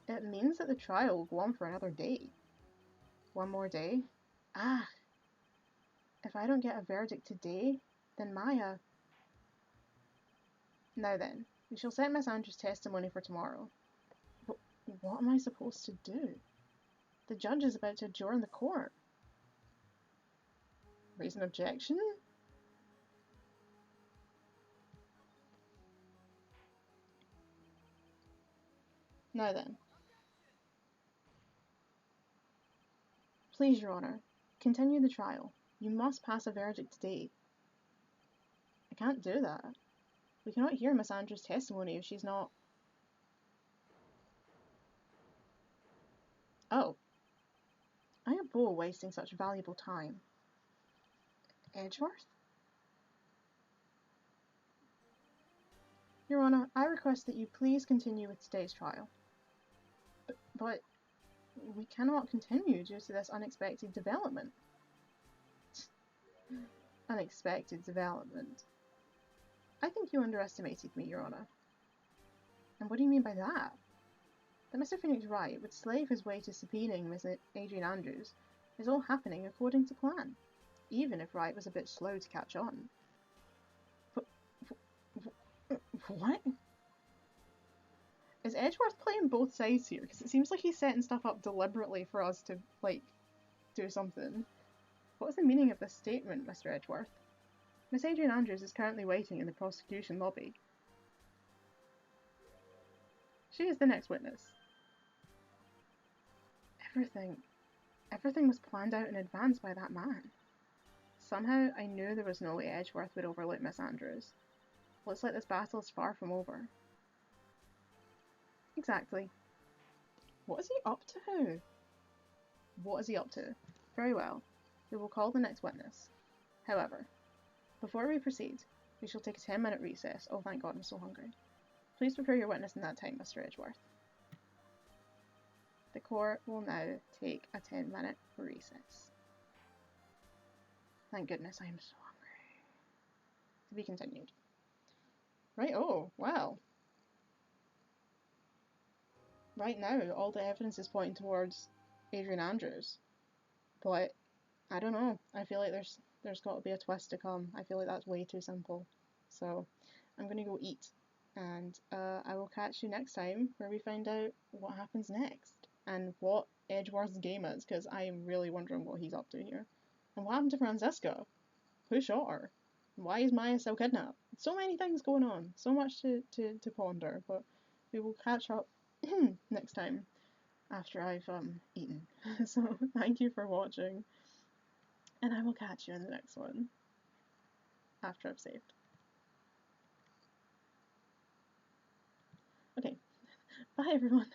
it means that the trial will go on for another day. One more day? Ah! If I don't get a verdict today, then Maya... Now then, we shall set Miss Andrews' testimony for tomorrow. But what am I supposed to do? The judge is about to adjourn the court. Raise an objection? Now then. Please, Your Honour, continue the trial. You must pass a verdict today. I can't do that. We cannot hear Miss Andrews' testimony if she's not... Oh. I abhor wasting such valuable time. Edgeworth? Your Honour, I request that you please continue with today's trial. But we cannot continue due to this unexpected development. Unexpected development. I think you underestimated me, Your Honour. And what do you mean by that? That Mr. Phoenix Wright would slave his way to subpoenaing Miss Adrian Andrews is all happening according to plan, even if Wright was a bit slow to catch on. What? Is Edgeworth playing both sides here? Because it seems like he's setting stuff up deliberately for us to, like, do something. What is the meaning of this statement, Mr. Edgeworth? Miss Adrian Andrews is currently waiting in the prosecution lobby. She is the next witness. Everything was planned out in advance by that man. Somehow I knew there was no way Edgeworth would overlook Miss Andrews. Looks like this battle is far from over. Exactly. What is he up to? What is he up to? Very well. We will call the next witness. However, before we proceed, we shall take a 10-minute recess. Oh, thank God, I'm so hungry. Please prepare your witness in that time, Mr. Edgeworth. The court will now take a 10-minute recess. Thank goodness, I am so hungry. To be continued. Right, oh, well. Right now, all the evidence is pointing towards Adrian Andrews. But, I don't know. I feel like there's got to be a twist to come. I feel like that's way too simple. So, I'm going to go eat. And I will catch you next time where we find out what happens next. And what Edgeworth's game is, because I am really wondering what he's up to here. And what happened to Franziska? Who shot her? Why is Maya still kidnapped? So many things going on. So much to ponder. But we will catch up next time after I've eaten. So thank you for watching. and I will catch you in the next one after I've saved. Okay, bye everyone.